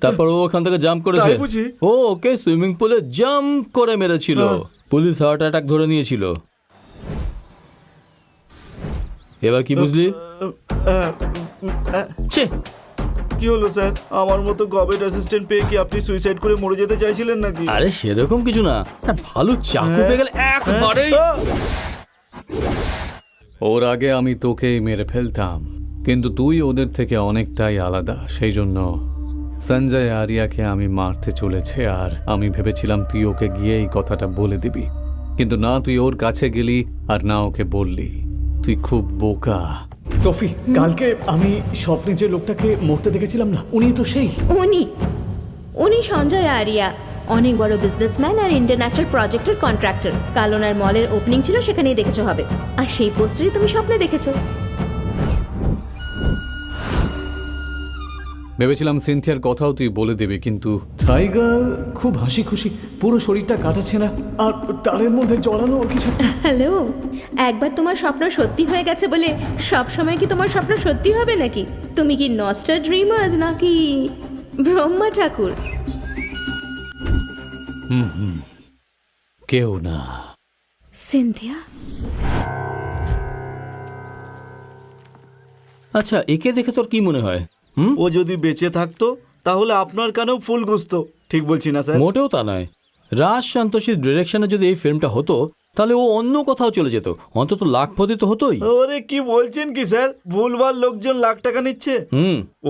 তারপর ও ওখান থেকে জাম্প করেছে। ও ওকে সুইমিং পুলে জাম্প করে মেরেছিল। পুলিশ হার্ট অ্যাটাক ধরে নিয়েছিল। এবার কি বুঝলি? কি হলো স্যার, আমার মতো গভর্নমেন্ট অ্যাসিস্ট্যান্ট পেয়ে কি আপনি সুইসাইড করে মরে যেতে চাইছিলেন নাকি? আরে সেরকম কিছু না, ভালো চাকু পেয়ে গেলে একবারেই। ওর আগে আমি তোকেই মেরে ফেলতাম, কিন্তু তুই ওদের থেকে অনেকটাই আলাদা। সেই জন্য সঞ্জয় আরিয়াকে আমি মারতে চলেছে, আর আমি ভেবেছিলাম তুই ওকে গিয়ে এই কথাটা বলে দিবি, কিন্তু না, তুই ওর কাছে গেলি আর না ওকে বললি। তুই খুব বোকা। সোফি, কালকে আমি স্বপ্নে যে লোকটাকে মরতে দেখেছিলাম না, উনি তো সেই। উনি সঞ্জয় আরিয়া, অনেক বড় বিজনেসম্যান আর ইন্টারন্যাশনাল প্রজেক্টের কন্ট্রাক্টর। কাল ওনার মলের ওপেনিং ছিল, সেখানেই দেখেছো হবে। আর সেই পোস্টারই তুমি স্বপ্নে দেখেছো। ভেবেছিলাম সিনথিয়ার কথাও তুই বলে দেবে, কিন্তু থাই গার্ল খুব হাসি খুশি, পুরো শরীরটা কাটাচ্ছে না, আর তারের মধ্যে জড়ানো কিছু। হ্যালো, একবার তোমার স্বপ্ন সত্যি হয়ে গেছে বলে সব সময় কি তোমার স্বপ্ন সত্যি হবে নাকি? তুমি কি নস্টার ড্রিমার্স নাকি ব্রহ্মা ঠাকুর? কেউ না। সিনথিয়া, আচ্ছা, একে দেখে তোর কি মনে হয়? ও যদি বেঁচে থাকতো তাহলে আপনার কানেও ফুল গুজতো, ঠিক বলছি না স্যার? মোটেও তা নয়। রাজ সন্তোষীর ডিরেকশনে যদি এই ফিল্মটা হতো তাহলে ও অন্য কোথাও চলে যেত, অন্তত লাখপতি তো হতোই। ওরে কি বলছেন কি স্যার, ভুলভাল লোকজন লাখ টাকা নিচ্ছে।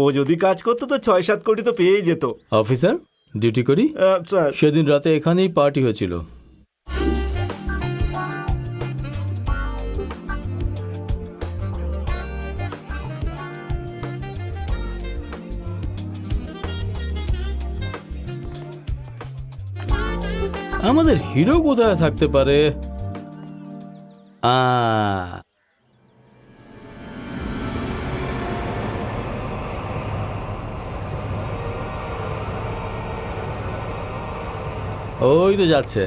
ও যদি কাজ করতো তো 6-7 কোটি তো পেয়েই যেত। অফিসার, ডিউটি করি। স্যার, সেদিন রাতে এখানেই পার্টি হয়েছিল। আমাদের হিরো কোথায় থাকতে পারে? ওই তো যাচ্ছে,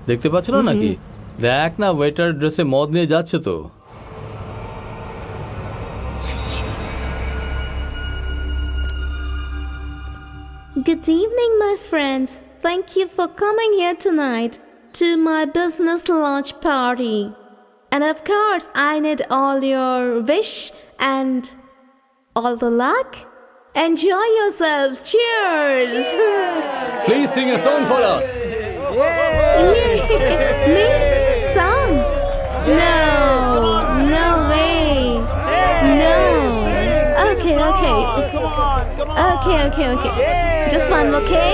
দেখতে পাচ্ছ না নাকি? দেখ না, ওয়েটার ড্রেসে মদ নিয়ে যাচ্ছে তো। Good evening, my friends. Thank you for coming here tonight to my business launch party. And of course, I need all your wish and all the luck. Enjoy yourselves. Cheers. Please sing a song for us. Me? Song? No. No way. No. Okay. Okay. Just one more, okay?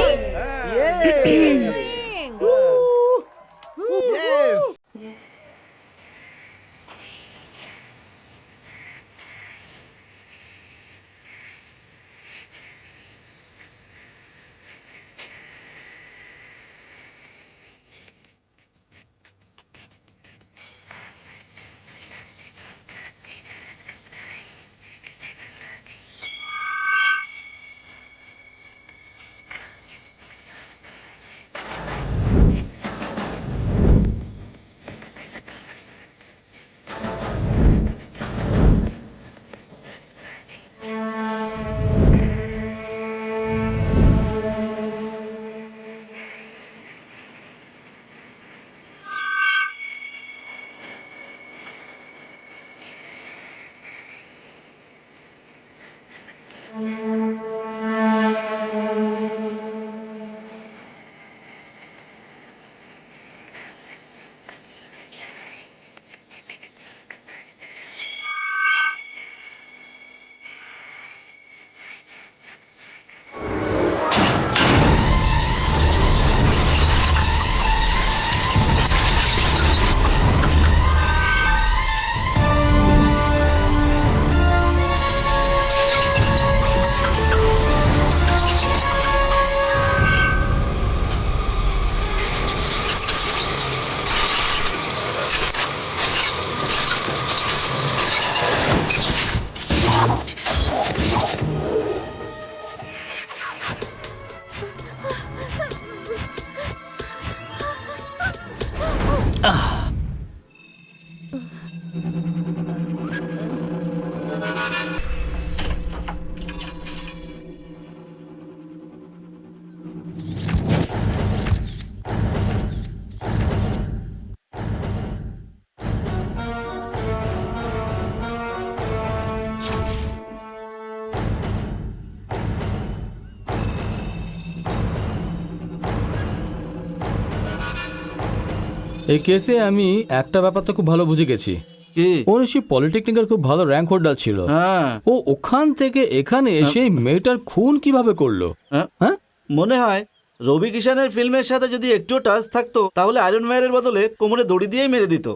এই কেসে আমি একটা ব্যাপার তো খুব ভালো বুঝে গেছি। ওরশি পলিটেকনিকের খুব ভালো র্যাঙ্ক হোল্ডার ছিল। ও ওখান থেকে এখানে এসে মেয়েটার খুন কিভাবে করলো? হ্যাঁ, মনে হয় রবি কিষানের ফিল্মের সাথে যদি একটু টাচ থাকতো তাহলে আয়রন ম্যানের বদলে কোমরে দড়ি দিয়েই মেরে দিত।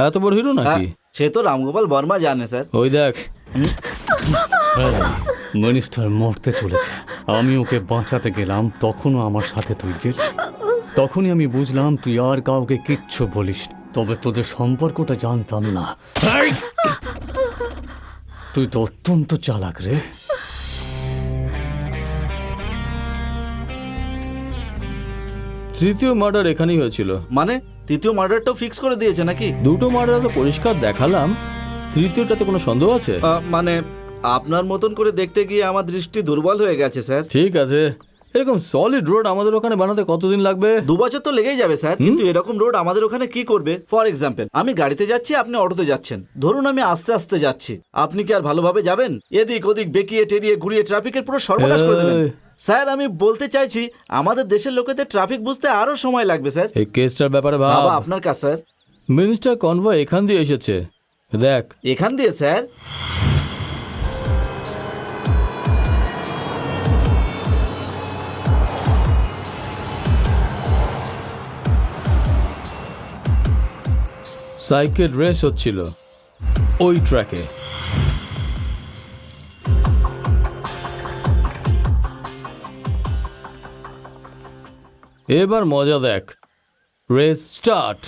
এত বড় হিরো নাকি? সে তো রামগোপাল বর্মা জানে স্যার। ওই দেখ, মিনিস্টার মরতে চলেছে, আমি ওকে বাঁচাতে গেলাম, তখনও আমার সাথে তুই গেলি। তখনই আমি বুঝলাম তুই আর কাউকে কিচ্ছু বলিস, তবে তোদের সম্পর্কটা জানতাম না। তুই তো অত্যন্ত চালাক রে। তৃতীয় মার্ডার এখানেই হয়েছিল। মানে তৃতীয় মার্ডারটাও ফিক্স করে দিয়েছে নাকি? দুটো মার্ডার তো পরিষ্কার দেখালাম, তৃতীয়টাতে কোনো সন্দেহ আছে? মানে আপনার মতন করে দেখতে গিয়ে আমার দৃষ্টি দুর্বল হয়ে গেছে স্যার। ঠিক আছে, এরকম সলিড রোড আমাদের ওখানে বানাতে কতদিন লাগবে? 2 বছর তো লেগেই যাবে স্যার, কিন্তু এরকম রোড আমাদের ওখানে কি করবে? ফর এক্সাম্পল, আমি গাড়িতে যাচ্ছি, আপনি অটোতে যাচ্ছেন। ধরুন আমি আস্তে আস্তে যাচ্ছি, আপনি কি আর ভালোভাবে যাবেন? এদিক ওদিক বেঁকিয়ে টেরিয়ে ঘুরিয়ে ট্রাফিকের পুরো সর্বনাশ করে দেবেন। স্যার আমি বলতে চাইছি আমাদের দেশের লোকেদের ট্রাফিক বুঝতে আরো সময় লাগবে স্যার। এই কেসটার ব্যাপারে বাবা ভাব। আপনার কাজ স্যার। মিনিস্টার কনভয় এখান দিয়ে এসেছে, দেখ। এখান দিয়ে স্যার? সাইকেল রেস হচ্ছিল ওই ট্র্যাকে। এবার মজা দেখ, race start.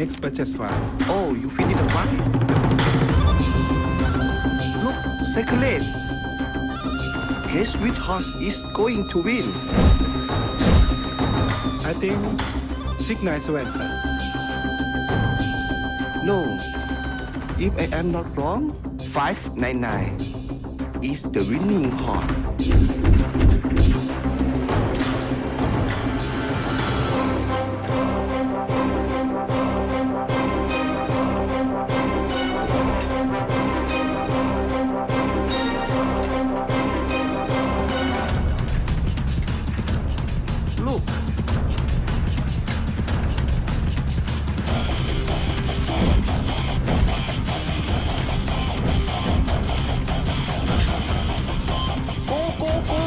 Next purchase file. Oh, you finished the one? Look, second race. Guess which horse is going to win? I think 697. No. If I am not wrong, 599 is the winning horse. Look. Go, go, go.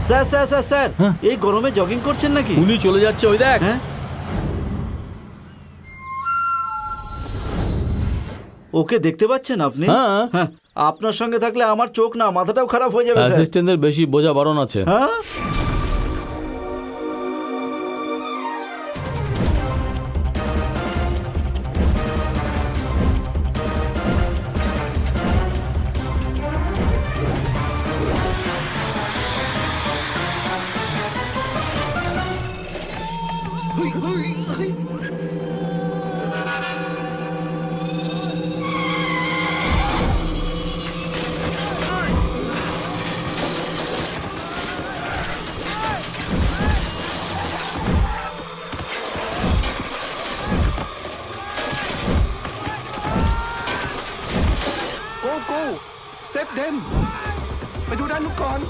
Sir sir sir sir এই গরমে jogging করছেন নাকি? উনি চলে যাচ্ছে, ওই দেখ। হ্যাঁ, ওকে দেখতে পাচ্ছেন আপনি? হ্যাঁ। হ্যাঁ, আপনার সঙ্গে থাকলে আমার চোখ না মাথাটাও খারাপ হয়ে যাবে স্যার। অ্যাসিস্ট্যান্টদের বেশি বোঝা বারণ আছে। হ্যাঁ, Go, go. Save them. ไปดูด้านนู้นก่อน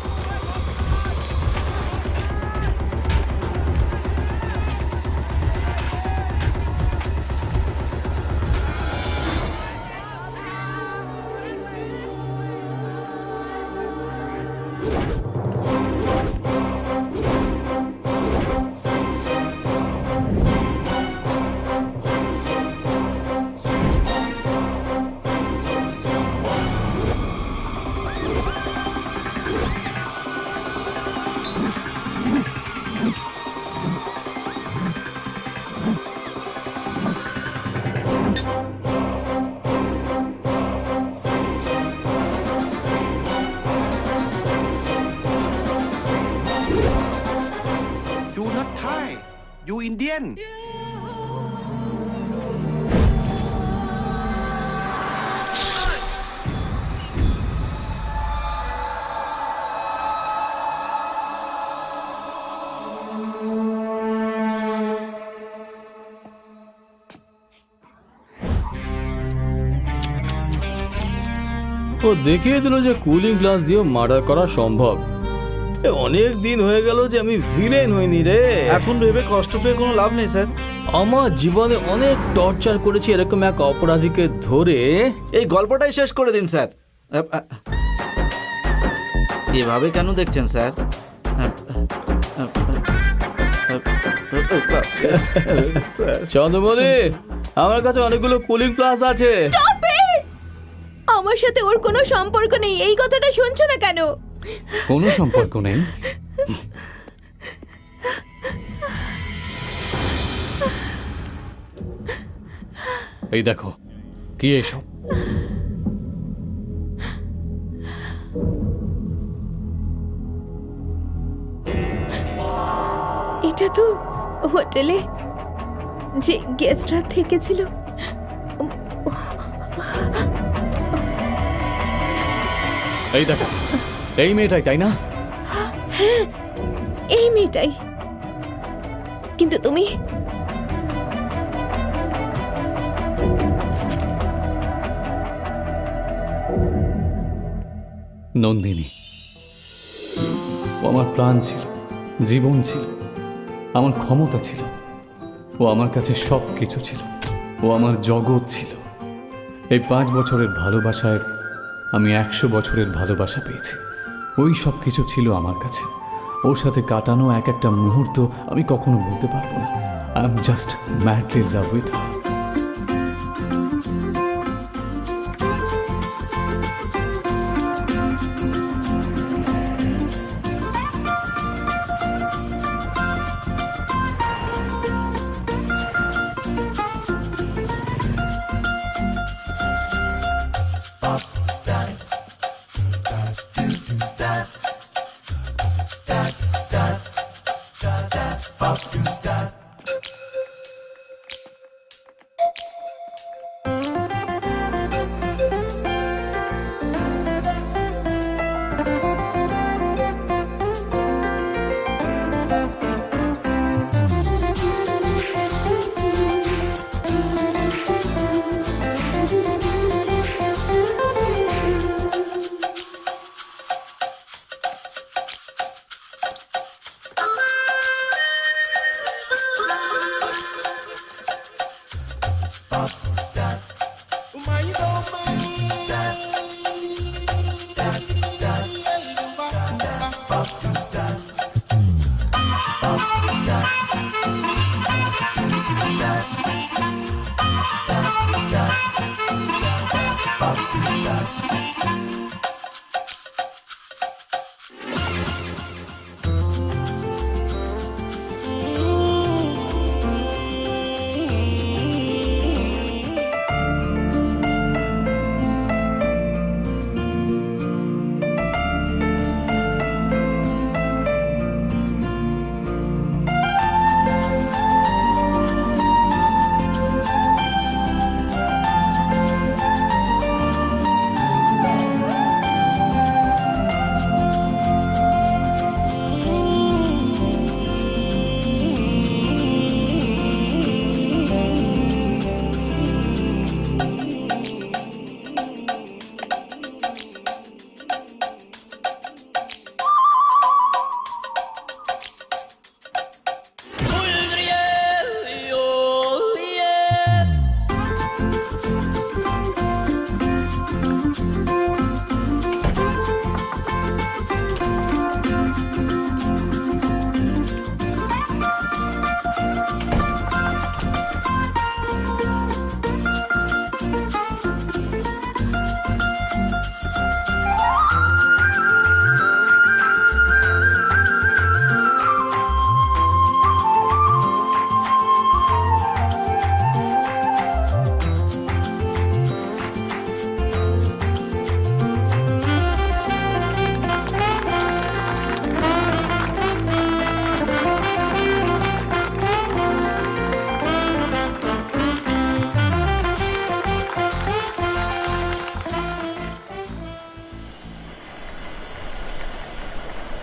Indian. ও দেখিয়ে দিল যে কুলিং গ্লাস দিয়ে মার্ডার করা সম্ভব। অনেক দিন হয়ে গেল যে আমি ভিলেন হইনি রে। এখন ভেবে কষ্ট পেয়ে কোনো লাভ নেই স্যার। আমার জীবনে অনেক টর্চার করেছি এরকম এক অপরাধীকে ধরে। এই গল্পটাই শেষ করে দিন স্যার। এভাবে কেন দেখছেন স্যার? চন্দ্রমণি, আমার কাছে অনেকগুলো কুলিং গ্লাস আছে। আমার সাথে ওর কোনো সম্পর্ক নেই, এই কথাটা শুনছো না কেন? কোনো সম্পর্ক নেই। এই দেখো কি এসব? এটা তো হোটেলে যে গেস্টরা থেকেছিল। এই দেখো, এই মেয়েটাই, তাই না? হ্যাঁ, এই মেয়েটাই। কিন্তু তুমি নন্দিনী। ও আমার প্রাণ ছিল, জীবন ছিল, আমার ক্ষমতা ছিল। ও আমার কাছে সব কিছু ছিল। ও আমার জগৎ ছিল। এই 5 বছরের ভালোবাসায় আমি 100 বছরের ভালোবাসা পেয়েছি। ওই সব কিছু ছিল আমার কাছে। ওর সাথে কাটানো এক একটা মুহূর্ত আমি কখনো ভুলতে পারবো না। I am just madly in love with her.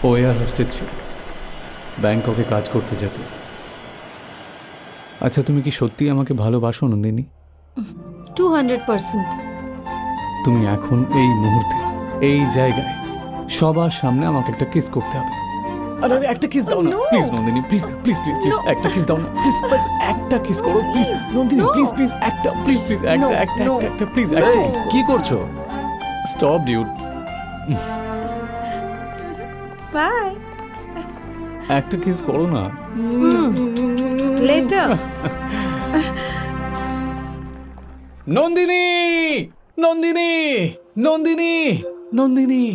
ও এয়ার হোস্টেজ ছিল, ব্যাংককে কাজ করতে যেত। আচ্ছা, তুমি কি সত্যি আমাকে ভালোবাসো নন্দিনী? 200%। তুমি এখন এই মুহূর্তে এই জায়গায় সবার সামনে আমাকে একটা কিস করতে হবে। আরে আরে, একটা কিস দাও না please Nandini, please please please please, একটা কিস দাও না প্লিজ, বাস একটা কিস করো প্লিজ নন্দিনী, প্লিজ প্লিজ একটা, প্লিজ প্লিজ একটা একটা একটা প্লিজ একটা কিস। কি করছো? Stop dude, bye. একটা কিস করো না। Later. Nandini Nandini Nandini Nandini.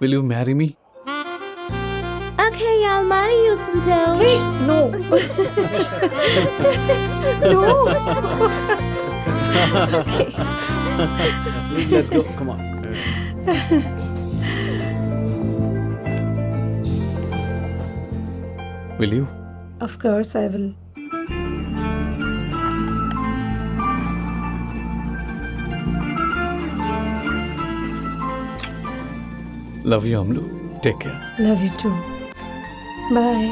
Will you marry me? Okay, I'll marry you, Santosh. Hey, no. No. Okay. Let's go. Come on. Will you? Of course I will. Love you, Amlu. Take care. Love you too. Bye.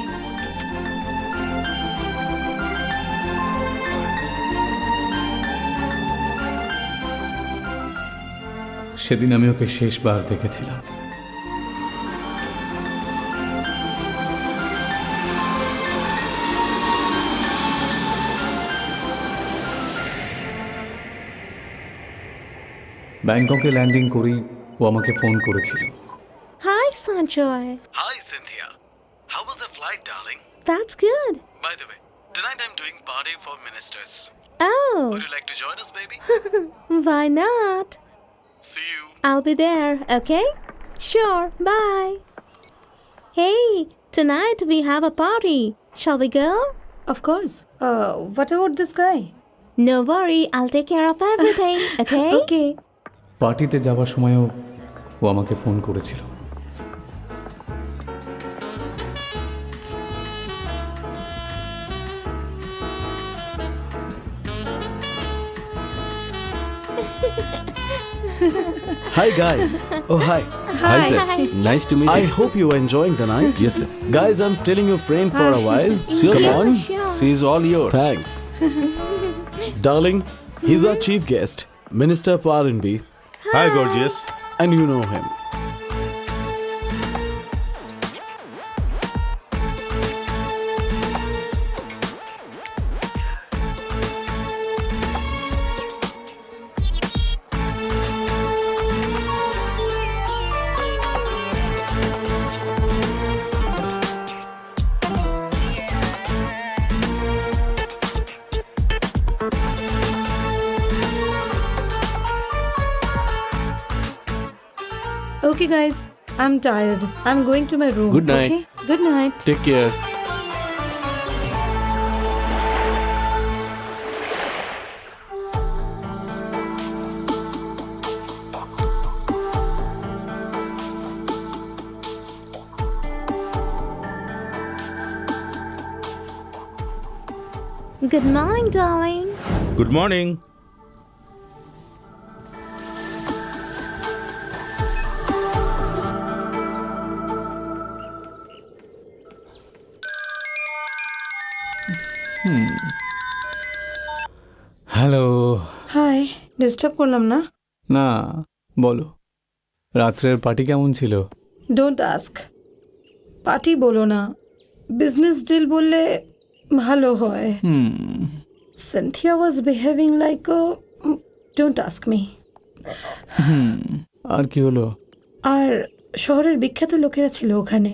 সেদিন আমি ওকে শেষবার দেখেছিলাম। ব্যাংককে landing করেই ও আমাকে phone করেছিল। Hi, Sanjoy. Hi, Cynthia. How was the flight, darling? That's good. By the way, tonight I'm doing party for ministers. Oh, Would you like to join us, baby? why not? See you. I'll be there, okay? Sure, bye. Hey, tonight we have a party. Shall we go? Of course. What about this guy? No worry, I'll take care of everything, okay? Okay. পার্টিতে যাওয়ার সময়ও ও আমাকে phone করেছিল। Hi guys. Oh hi. Hi. sir. Nice to meet I hope you are enjoying the night. Yes, sir. Guys, I'm stealing your friend for a while. Come on. Sure. She is all yours. Thanks. Darling, he's our chief guest, Minister Parinbi, Hi, gorgeous. and you know him. Okay, guys. I'm tired. I'm going to my room. Good night. Okay? Good night. Take care. Good morning, darling. Good morning. Hello. Hi, disturb করলাম না? না, বলো, রাত্রের party কেমন ছিল? Don't ask. Party বলো না, business deal বললে ভালো হয়। Cynthia was behaving like don't ask me. আর কি হলো? আর শহরের বিখ্যাত লোকেরা ছিল ওখানে।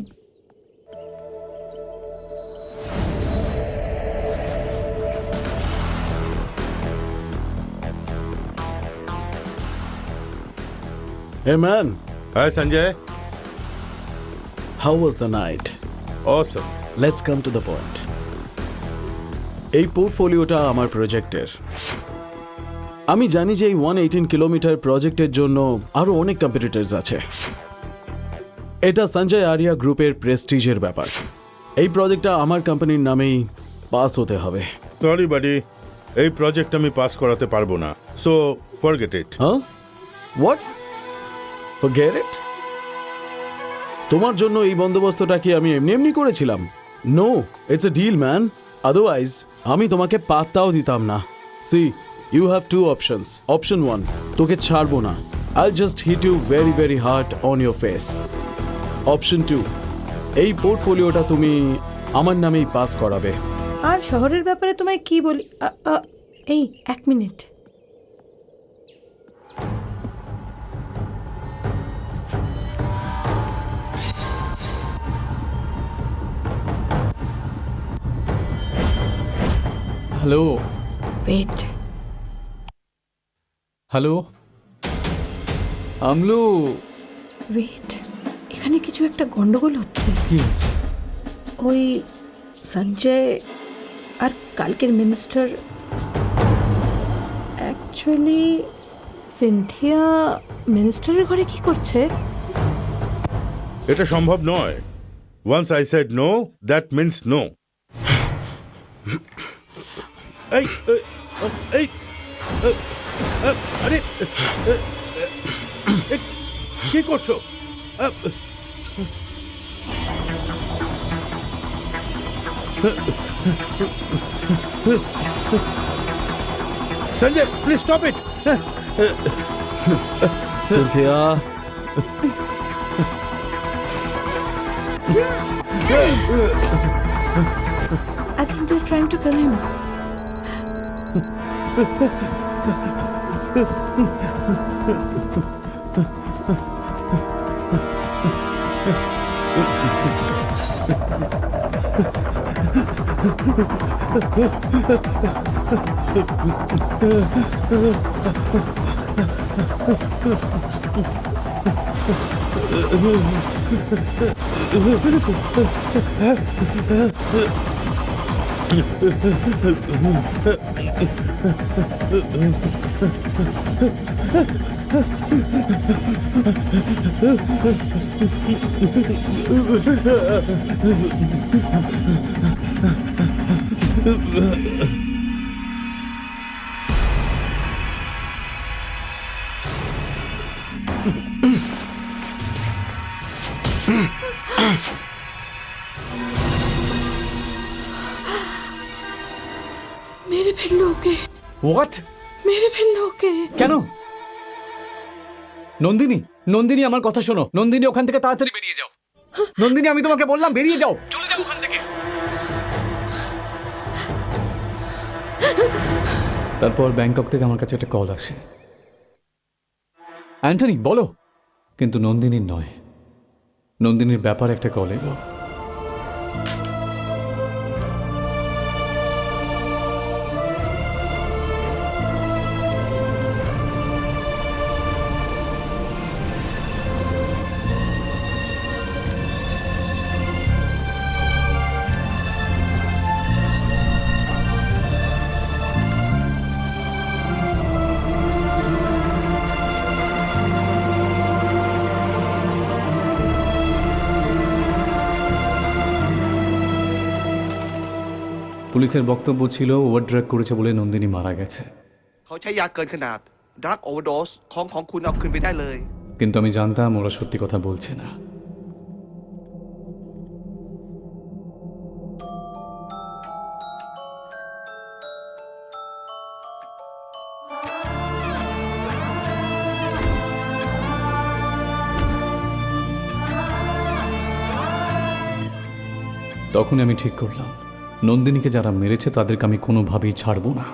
Hey man, Hi, Sanjay. how was the night? Awesome. Let's come to the point. এই পোর্টফোলিওটা আমার প্রজেক্টের। আমি জানি যে এই 118 কিলোমিটার প্রজেক্টের জন্য আরো অনেক কম্পিটিটরস আছে। এটা সঞ্জয় আরিয়া গ্রুপের প্রেস্টিজের ব্যাপার। এই প্রজেক্টটা আমার কোম্পানির নামেই পাস হতে হবে। সরি বাডি, এই প্রজেক্ট আমি পাস করাতে পারবো না, সো ফরগেট ইট। হ্যাঁ, হোয়াট, ফরগেট ইট? তোমার জন্য এই বন্দোবস্তটা কি আমি এমনি এমনি করেছিলাম? No, it's a deal man, otherwise আমি তোমাকে পাত্তাও দিতাম না। See, you have two options. Option 1, তোকে ছাড়বো না, I'll just hit you very very hard on your face. Option 2, এই পোর্টফোলিওটা তুমি আমার নামেই পাস করাবে। আর শহরের ব্যাপারে তোমায় কি বলি, এই 1 minute. Hello, wait, hello Amlu, wait, এখানে কিছু একটা গন্ডগোল হচ্ছে। কি হচ্ছে? ওই সঞ্জয় আর কালকের মিনিস্টার, অ্যাকচুয়ালি সিনথিয়া মিনিস্টারের ঘরে কি করছে? এটা সম্ভব নয়। Once I said no, that means no. এই এই, এই, আরে কি করছো? Sanjay, please stop it. Cynthia, I think they're trying to kill him. मेरे फिर लोगे, হোয়াট? मेरे फिर लोगे। কেন? নন্দিনী, নন্দিনী আমার কথা শোনো। নন্দিনী, ওখান থেকে তাড়াতাড়ি বেরিয়ে যাও। নন্দিনী, আমি তোমাকে বললাম বেরিয়ে যাও, চলে যাও ওখান থেকে। তারপর ব্যাংকক থেকে আমার কাছে একটা কল আসে। অ্যান্টনি, বলো। কিন্তু নন্দিনীর নয়, নন্দিনীর ব্যাপারে একটা কল এলো। পুলিশের বক্তব্য ছিল ওভারড্রাগ করেছে বলে নন্দিনী মারা গেছে। เขาใช้ยาเกินขนาด drug overdose ของคุณเอาคืนไปได้เลย কিন্তু আমি জানতাম ওরা সত্যি কথা বলছে না। তখনই আমি ঠিক করলাম, নন্দিনীকে যারা মেরেছে তাদেরকে আমি কোনোভাবেই ছাড়বো না।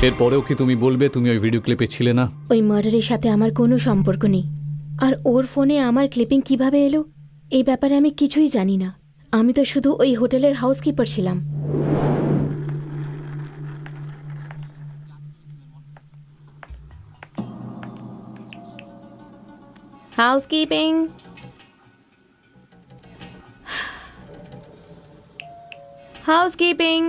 এরপরেও কি তুমি বলবে তুমি ওই ভিডিও ক্লিপে ছিলে না? ওই মার্ডারের সাথে আমার কোনো সম্পর্ক নেই। আর ওর ফোনে আমার ক্লিপিং কিভাবে এলো এই ব্যাপারে আমি কিছুই জানি না। আমি তো শুধু ওই হোটেলের হাউসকিপার ছিলাম। Housekeeping, housekeeping.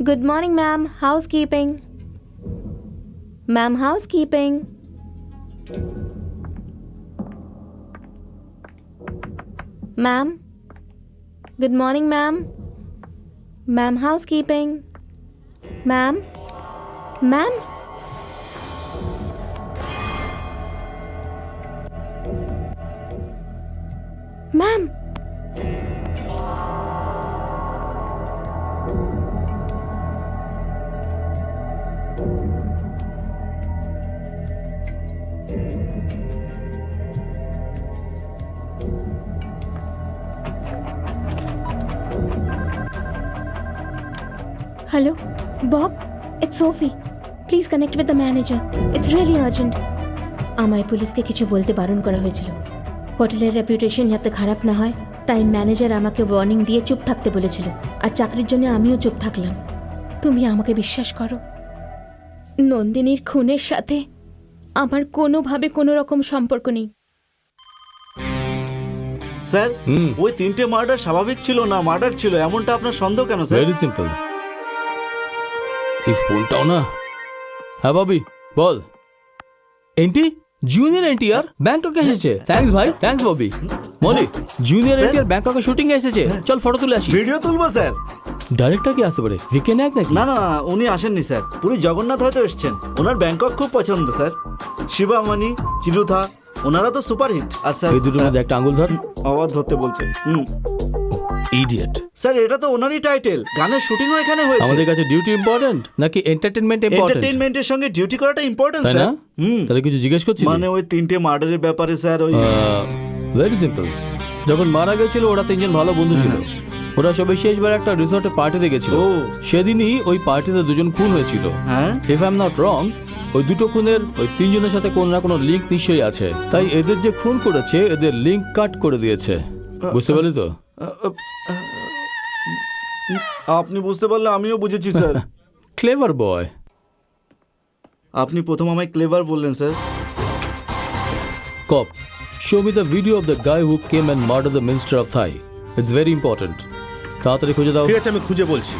Good morning, ma'am. Housekeeping. Ma'am, housekeeping. Ma'am. Good morning, ma'am. Ma'am, housekeeping. Ma'am. Ma'am. Ma'am. Hello, Bob. It's Sophie. Please connect with the manager. It's really urgent. আমায় পুলিশকে কিছু বলতে বারণ করা হয়েছিল। হোটেলের রেপুটেশন যাতে খারাপ না হয় তাই ম্যানেজার আমাকে ওয়ার্নিং দিয়ে চুপ থাকতে বলেছিল, আর চাকরির জন্য আমিও চুপ থাকলাম। তুমি আমাকে বিশ্বাস করো, নন্দিনীর খুনের সাথে আমার কোনোভাবে কোনো রকম সম্পর্ক নেই। স্যার ওই 3টে মার্ডার স্বাভাবিক ছিল না মার্ডার ছিল এমনটা আপনার সন্দেহ কেন স্যার? Very simple. এই ফোনটাও না। হ্যাঁ ববি বল। এন্টি জুনিয়র এনটিআর ব্যাংককে এসেছে। থ্যাঙ্কস ভাই, thanks Bobby. Molly junior NTR ব্যাংককে শুটিং এ এসেছে, চল ফটো তুলে আসি। ভিডিও তুলবো স্যার? ডাইরেক্টর কি আসতে পারে? উইকে নায়ক নাকি? না না উনি আসেননি স্যার, পুরী জগন্নাথ হয়তো এসেছেন। ওনার ব্যাংকক খুব পছন্দ স্যার। শিবামণি, চিরুথা ওনারা তো সুপারহিট। আর স্যার এই দুটোর মধ্যে একটা আঙুল ধর। আবার ধরতে বলছে। ইডিয়েট। স্যার এটা তো ওনারই টাইটেল, গানের শুটিংও এখানে হয়েছে। আমাদের কাছে ডিউটি ইম্পর্টেন্ট নাকি এন্টারটেইনমেন্ট ইম্পর্টেন্ট? এন্টারটেইনমেন্টের সঙ্গে ডিউটি করাটা ইম্পর্টেন্ট তাই স্যার। না? তাহলে কিছু জিজ্ঞেস করছিস? মানে ওই 3টে মার্ডারের ব্যাপারে স্যার ওই ভেরি সিম্পল। যখন মারা গেছিল ওরা 3জন ভালো বন্ধু ছিল। ওরা সবাই শেষবার একটা রিসর্টে পার্টিতে গেছিল। সেদিনই ওই পার্টিতে 2জন খুন হয়েছিল। হ্যাঁ if I am not wrong, ওই দুটো খুনের ওই 3জনের সাথে কোনো না কোনো লিঙ্ক নিশ্চয়ই আছে। তাই এদের যে খুন করেছে এদের লিঙ্ক কাট করে দিয়েছে। বুঝতে পারলি তো? আপনি বুঝতে পারলে আমিও বুঝেছি স্যার। ক্লেভার বয়। আপনি প্রথম আমায় ক্লেভার বললেন sir. Cop, show me the video of the guy who came and murdered the minister of Thai. It's very important. তাড়াতাড়ি খুঁজে দাও। ঠিক আছে আমি খুঁজে বলছি।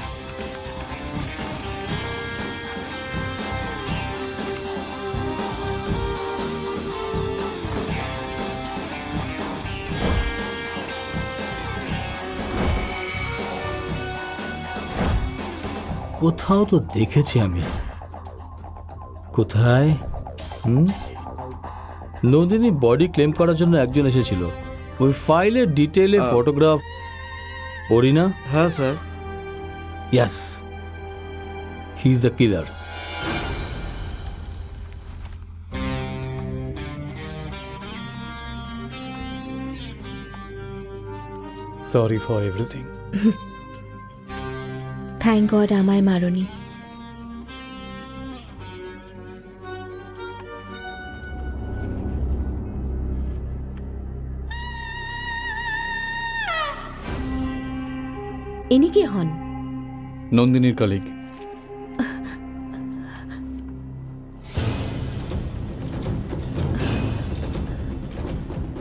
কোথাও তো দেখেছি আমি। কোথায়? নন্দিনী বডি ক্লেম করার জন্য একজন এসেছিল। ওই ফাইলের ডিটেইলে ফটোগ্রাফ ওরই না? হ্যাঁ sir. Yes, he is the killer. Sorry for everything. Thank god আমায় মারোনি। ইনি কি হন? নন্দিনীর কলিগ।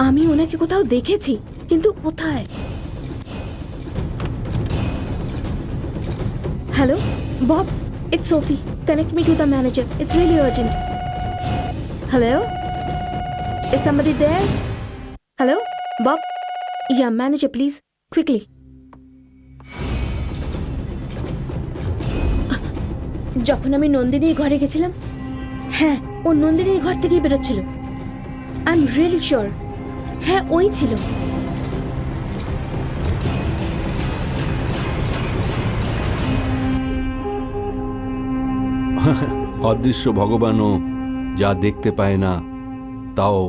আমি ওনাকে কোথাও দেখেছি, কিন্তু কোথায়? Hello Bob, it's Sophie. Connect me to the manager, it's really urgent. Hello, is somebody there? Hello Bob, yeah manager please, quickly. যখন আমি নন্দিনীর ঘরে গেছিলাম, হ্যাঁ ও নন্দিনীর ঘর থেকেই বেরোচ্ছিল। আই এম রিয়েলি শিওর, হ্যাঁ ওই ছিল। অদৃশ্য ভগবানও যা দেখতে পায় না তাও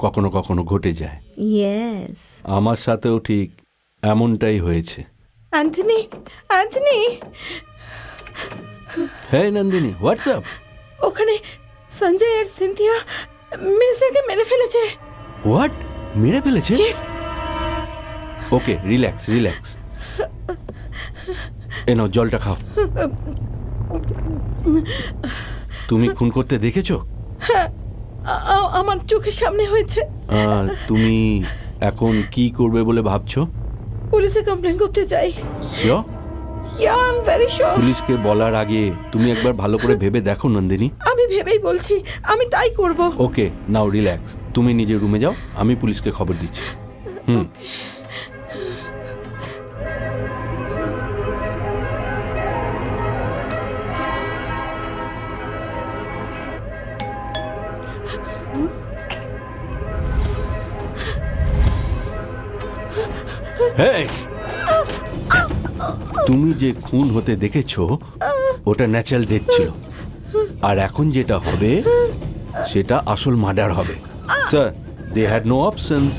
কখনো কখনো ঘটে যায়। ইয়েস, আমার সাথেও ঠিক এমনটাই হয়েছে। অ্যান্থনি, অ্যান্থনি, হ্যাঁ নন্দিনী, হোয়াটসঅ্যাপ? ওখানে সঞ্জয় আর সিনথিয়া মিনিস্টারকে মেরে ফেলেছে। হোয়াট? মেরে ফেলেছে? ইয়েস। ওকে, রিল্যাক্স রিল্যাক্স। এনো জলটা খাও। তুমি খুন করতে দেখেছো? আমার চোখের সামনে হয়েছে। তুমি এখন কি করবে বলে ভাবছো? পুলিশে কমপ্লেন করতে চাই। Sure? Yeah, I'm very sure. পুলিশকে বলার আগে তুমি একবার ভালো করে ভেবে দেখো নন্দিনী। আমি ভেবেই বলছি, আমি তাই করব। ওকে, নাও রিল্যাক্স। তুমি নিজের রুমে যাও, আমি পুলিশকে খবর দিচ্ছি। হেই, তুমি যে খুন হতে দেখেছো ওটা ন্যাচারাল ডেথ ছিল, আর এখন যেটা হবে সেটা আসল মার্ডার হবে। Sir, they had no options.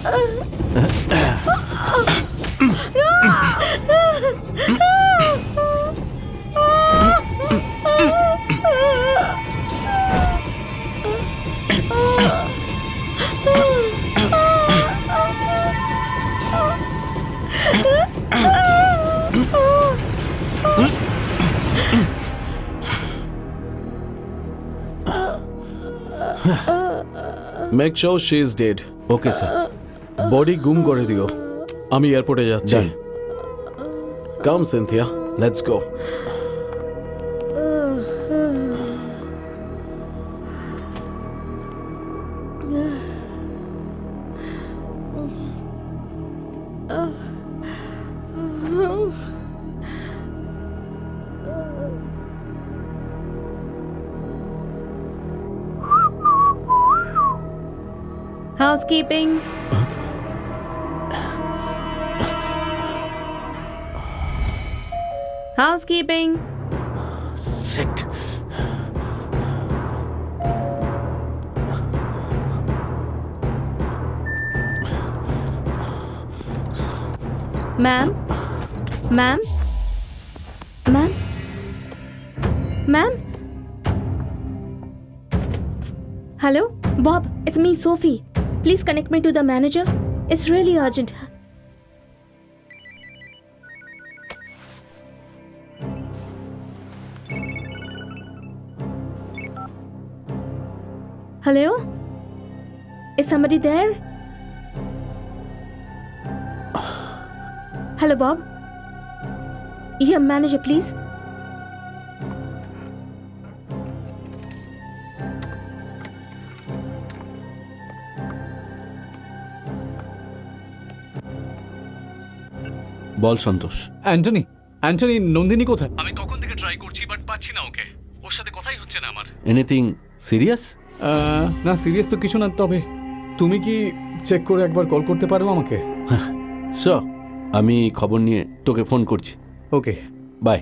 Make sure she is dead. Okay sir. Body গুম করে দিও, আমি এয়ারপোর্টে যাচ্ছি। Done. Come Cynthia, let's go. Housekeeping. Housekeeping. Sit. Ma'am? Ma'am? Ma'am? Ma'am? Hello? Bob, it's me, Sophie. Please connect me to the manager. It's really urgent. Hello? Is somebody there? Hello, Bob. Yeah, manager, please. বল Santosh. Antony, Antony, Nandini কোথায়? আমি কখন থেকে try করছি but পাচ্ছি না ওকে। ওর সাথে কথাই হচ্ছে না আমার। Anything serious? না, সিরিয়াস তো কিছু না, তবে তুমি কি চেক করে একবার কল করতে পারো আমাকে? আমি খবর নিয়ে তোকে ফোন করছি। ওকে, বাই।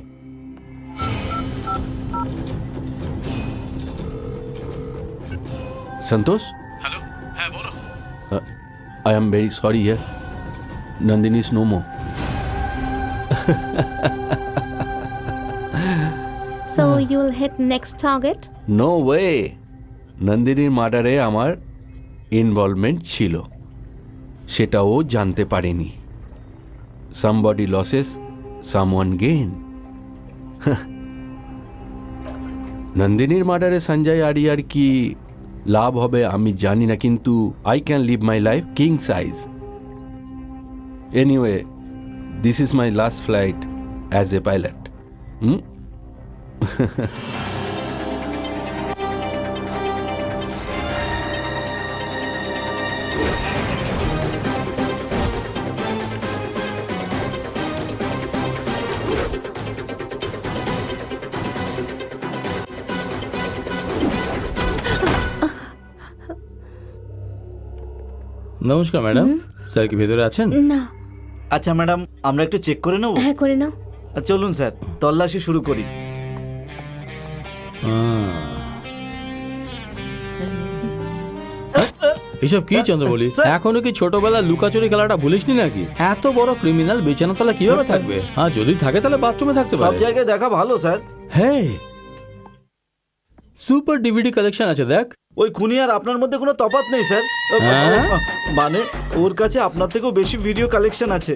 সন্তোষ, হ্যালো, হ্যাঁ বলো। আই এম ভেরি সরি ইয়ার, Nandini is no more. So you'll hit next target? No way, নন্দিনীর মার্ডারে আমার ইনভলভমেন্ট ছিল, সেটাও জানতে পারেনি। Somebody loses, someone gain. নন্দিনীর মার্ডারে সঞ্জয় আরিয়ার কি লাভ হবে আমি জানি না, কিন্তু I can live my life king size. Anyway, this is my last flight as a pilot. নমস্কার ম্যাডাম, স্যার কি ভেতরে আছেন? না। আচ্ছা ম্যাডাম, আমরা একটু চেক করে নেব? হ্যাঁ, করে নাও। চলুন স্যার, তল্লাশি শুরু করি। এসব কি চন্দ্রবলি, এখনো কি ছোটবেলা লুকাচুরি খেলাটা ভুলিসনি নাকি? এত বড় ক্রিমিনাল বিছানাতলা কিভাবে থাকবে? হ্যাঁ, যদি থাকে তাহলে বাথরুমে থাকতে সব পারে। জায়গায় দেখা ভালো স্যার। হ্যাঁ, সুপার ডিভিডি কালেকশন আছে, দেখ। ওই খুনি আর আপনার মধ্যে কোনো তফাৎ নেই স্যার। মানে ওর কাছে আপনার থেকেও বেশি ভিডিও কালেকশন আছে।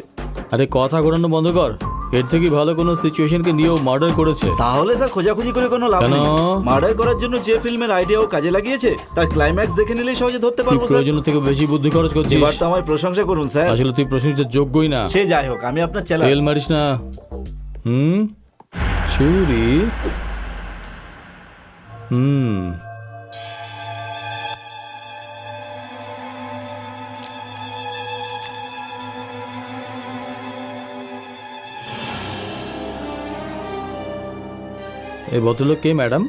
আরে কথা ঘোরানো বন্ধ কর, এর থেকে ভালো কোনো সিচুয়েশনকে নিয়েও মার্ডার করেছে। তাহলে স্যার খোঁজাখুঁজি করে কোনো লাভ কেন? নেই। মার্ডার করার জন্য যে ফিল্মের আইডিয়া ও কাজে লাগিয়েছে তার ক্লাইম্যাক্স দেখে নিলেই সহজে ধরতে তুই পারবো স্যার। প্রয়োজনের থেকে বেশি বুদ্ধি খরচ করছিস। এবার তো আমায় প্রশংসা করুন স্যার। আসলে তুই প্রশংসার যোগ্যই না। সে যাই হোক, আমি আপনার চ্যালেঞ্জ। তেল মারিস না। চুরি এই ভদ্রলোক কে madam?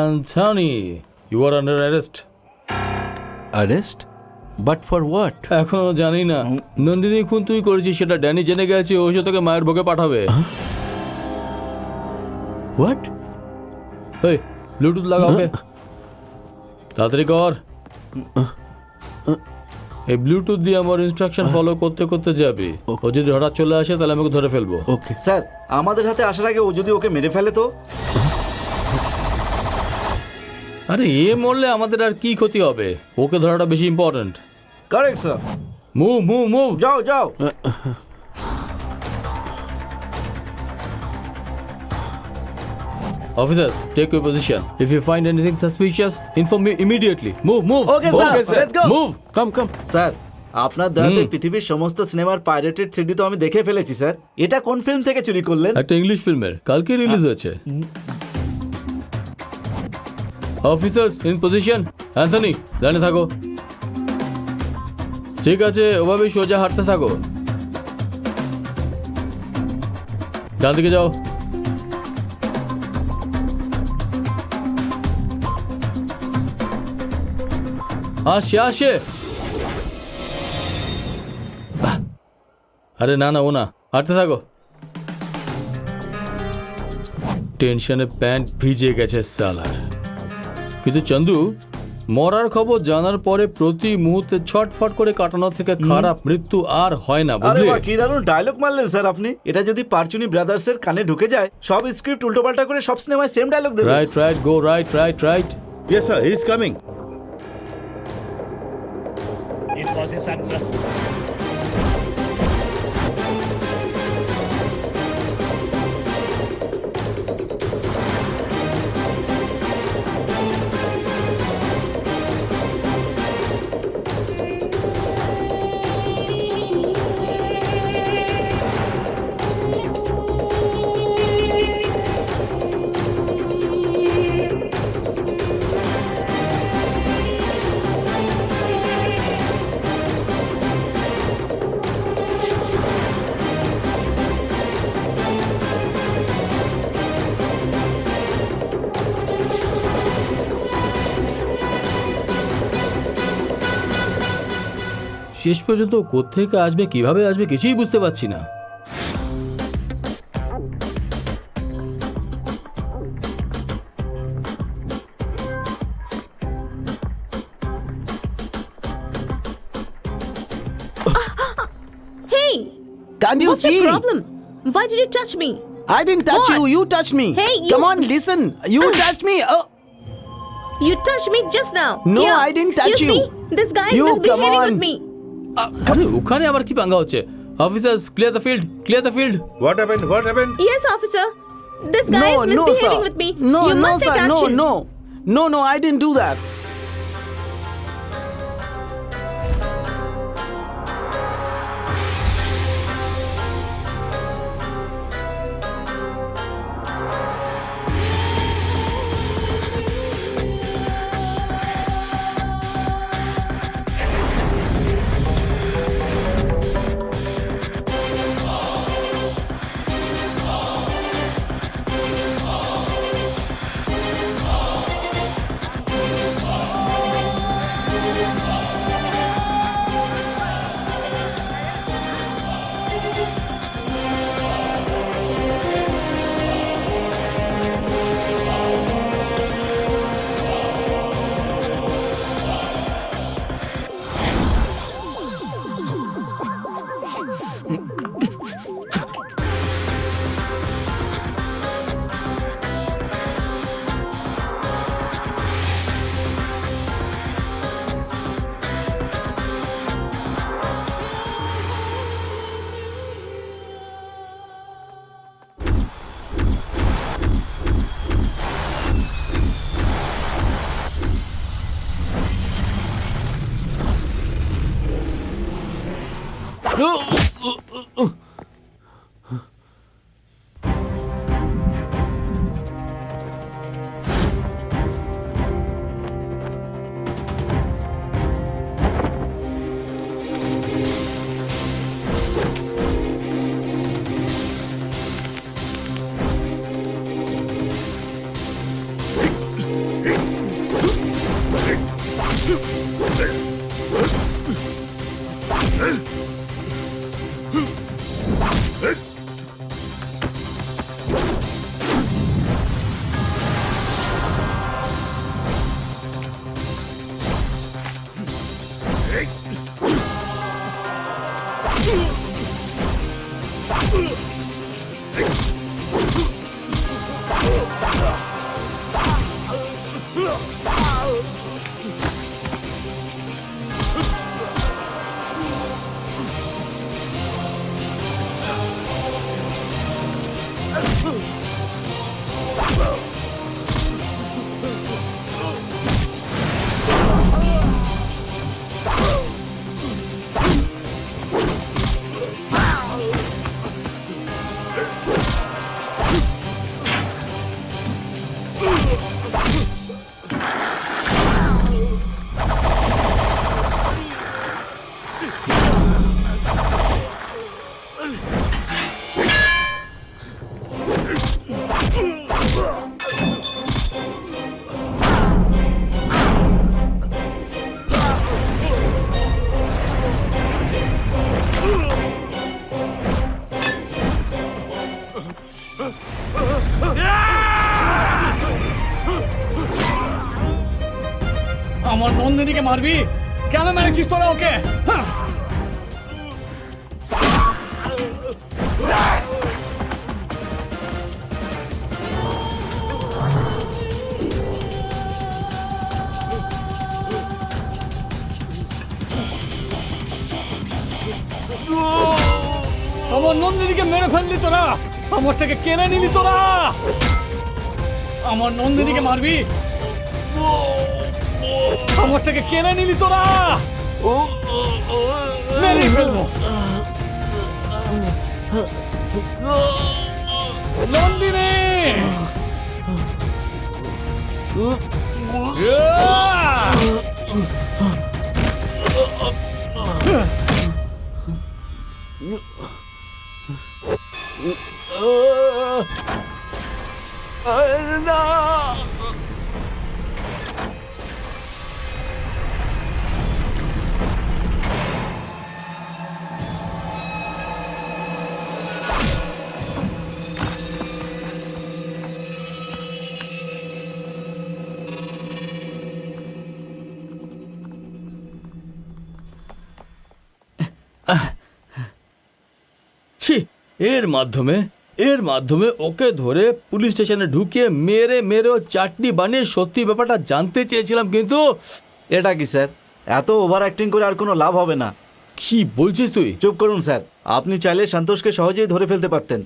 Anthony, you are under arrest. Arrest? But for what? এখনো জানি না। নন্দিনী খুন তুই করেছিস সেটা ড্যানি জেনে গেছে, ও সে তোকে মায়ের ভোগে পাঠাবে। What? এই ব্লুটুথ লাগা ওকে, তাড়াতাড়ি কর। এই ব্লুটুথ দিয়ে আমার ইনস্ট্রাকশন ফলো করতে করতে যাবি। ও যদি হঠাৎ চলে আসে তাহলে আমাকে ধরে ফেলবো। ওকে স্যার, আমাদের হাতে আসার আগে ও যদি ওকে মেরে ফেলে তো? আরে এ মরলে আমাদের আর কি ক্ষতি হবে? ওকে ধরাটা বেশি important. Correct sir. Move move move. যাও যাও। Officers, take your position. If you find anything suspicious, inform me immediately. Move, move. Okay, sir. Let's go. Move. come. Sir, আপনার দয়াতে পৃথিবীর সমস্ত সিনেমার পাইরেটেড সিডি তো আমি দেখে ফেলেছি স্যার। এটা কোন ফিল্ম থেকে চুরি করলেন? একটা ইংলিশ ফিল্মের, কালকে রিলিজ হয়েছে। Officers in position. অ্যান্থনি, দাঁড়িয়ে থাকো। ঠিক আছে, ওভাবেই সোজা হাঁটতে থাকো। ডান দিকে যাও। আসে আসে। আরে না না, ও না, হাঁটতে থাকো। টেনশনে প্যান্ট ভিজে গেছে সালার। কিন্তু চন্দু, মরার খবর জানার পরে প্রতি মুহূর্তে ছটফট করে কাটানোর থেকে খারাপ মৃত্যু আর হয় না, আরে বুঝলি? বাহ, কি দারুণ ডায়লগ মারলেন স্যার আপনি। এটা যদি পারচুনি ব্রাদার্সের কানে ঢুকে যায়, সব স্ক্রিপ্ট উল্টোপাল্টা করে সব সিনেমায় সেম ডায়লগ দেবে। Right right, go right right right. Yes, sir. He is coming. In position, sir. শেষ পর্যন্ত কোত্থেকে আসবে, কিভাবে আসবে, কিছুই বুঝতে পারছি না। Hey! Can't you What's see? the problem? Why did you touch me? I didn't touch What? you. You touched me. Hey, you- Come on, listen. You touched me. Oh, You touched me just now. No, Here, I didn't touch excuse you. Me? This guy is You, misbehaving come with on. me. আরে ওখানে আবার কি পাঙ্গা হচ্ছে? Officers, clear the field, clear the field. What happened? What happened? Yes, officer. This guy is no, misbehaving sir. with me. No, you no, must sir. take action. No, I didn't do that. আমার নন্দিনীকে মারবি? কেন মেরেছিস তোরা ওকে? আমার নন্দিনীকে মেরে ফেললি তোরা, আমার থেকে কেড়ে নিলি তোরা। আমার নন্দিনীকে মারবি? আমার থেকে কেড়ে নিলি তোরা, মেরে ফেলবো। নন্দিনী! ছি, এর মাধ্যমে ওকে ধরে পুলিশ স্টেশনে ঢুকিয়ে মেরে ও চাটনি বানিয়ে সত্যি ব্যাপারটা জানতে চেয়েছিলাম, কিন্তু এটা কি স্যার, এত ওভার অ্যাক্টিং করে আর কোনো লাভ হবে না। কি বলছিস তুই? চুপ করুন স্যার, আপনি চাইলে সন্তোষকে সহজেই ধরে ফেলতে পারতেন।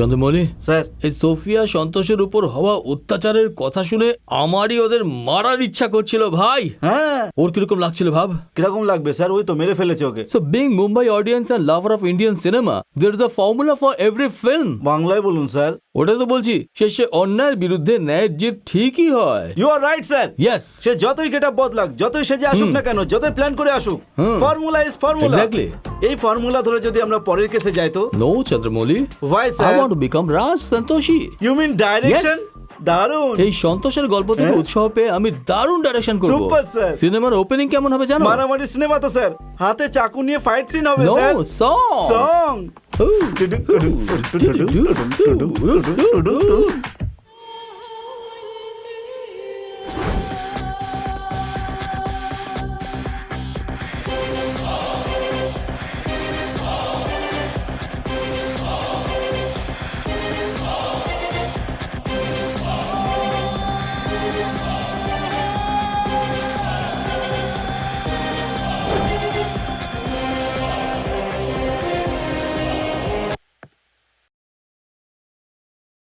চন্দ্রমৌলি স্যার, এই সোফিয়া সন্তোষের উপর হওয়া অত্যাচারের কথা শুনে আমারই ওদের মারার ইচ্ছা করছিল ভাই। হ্যাঁ, ওর কিরকম লাগছিল ভাব? কিরকম লাগবে স্যার, ওই তো মেরে ফেলেছে ওকে। So being Mumbai audience and lover of Indian cinema, there is a formula for every film. বাংলায় বলুন স্যার। ওটা তো বলছি, শেষে অন্যায়ের বিরুদ্ধে ন্যায়ের জিত ঠিকই হয়। You are right sir. Yes. সে যতই গেটআপ বদলাক, যতই সেজে আসুক না কেন, যতই প্ল্যান করে আসুক, ফর্মুলা ইজ ফর্মুলা। Exactly. এই ফর্মুলা ধরে যদি আমরা পরের কেসে যাই তো? No, Chandramouli. Why I sir? want to become Raj Santoshi. You mean direction? দারুণ। এই সন্তোষের গল্প থেকে উৎসাহ পেয়ে আমি দারুণ ডাইরেকশন করব। Super, sir. সিনেমার ওপেনিং কেমন হবে জানো? মারামারি সিনেমা তো স্যার, হাতে চাকু নিয়ে ফাইট সিন হবে No, স্যার। song. সং।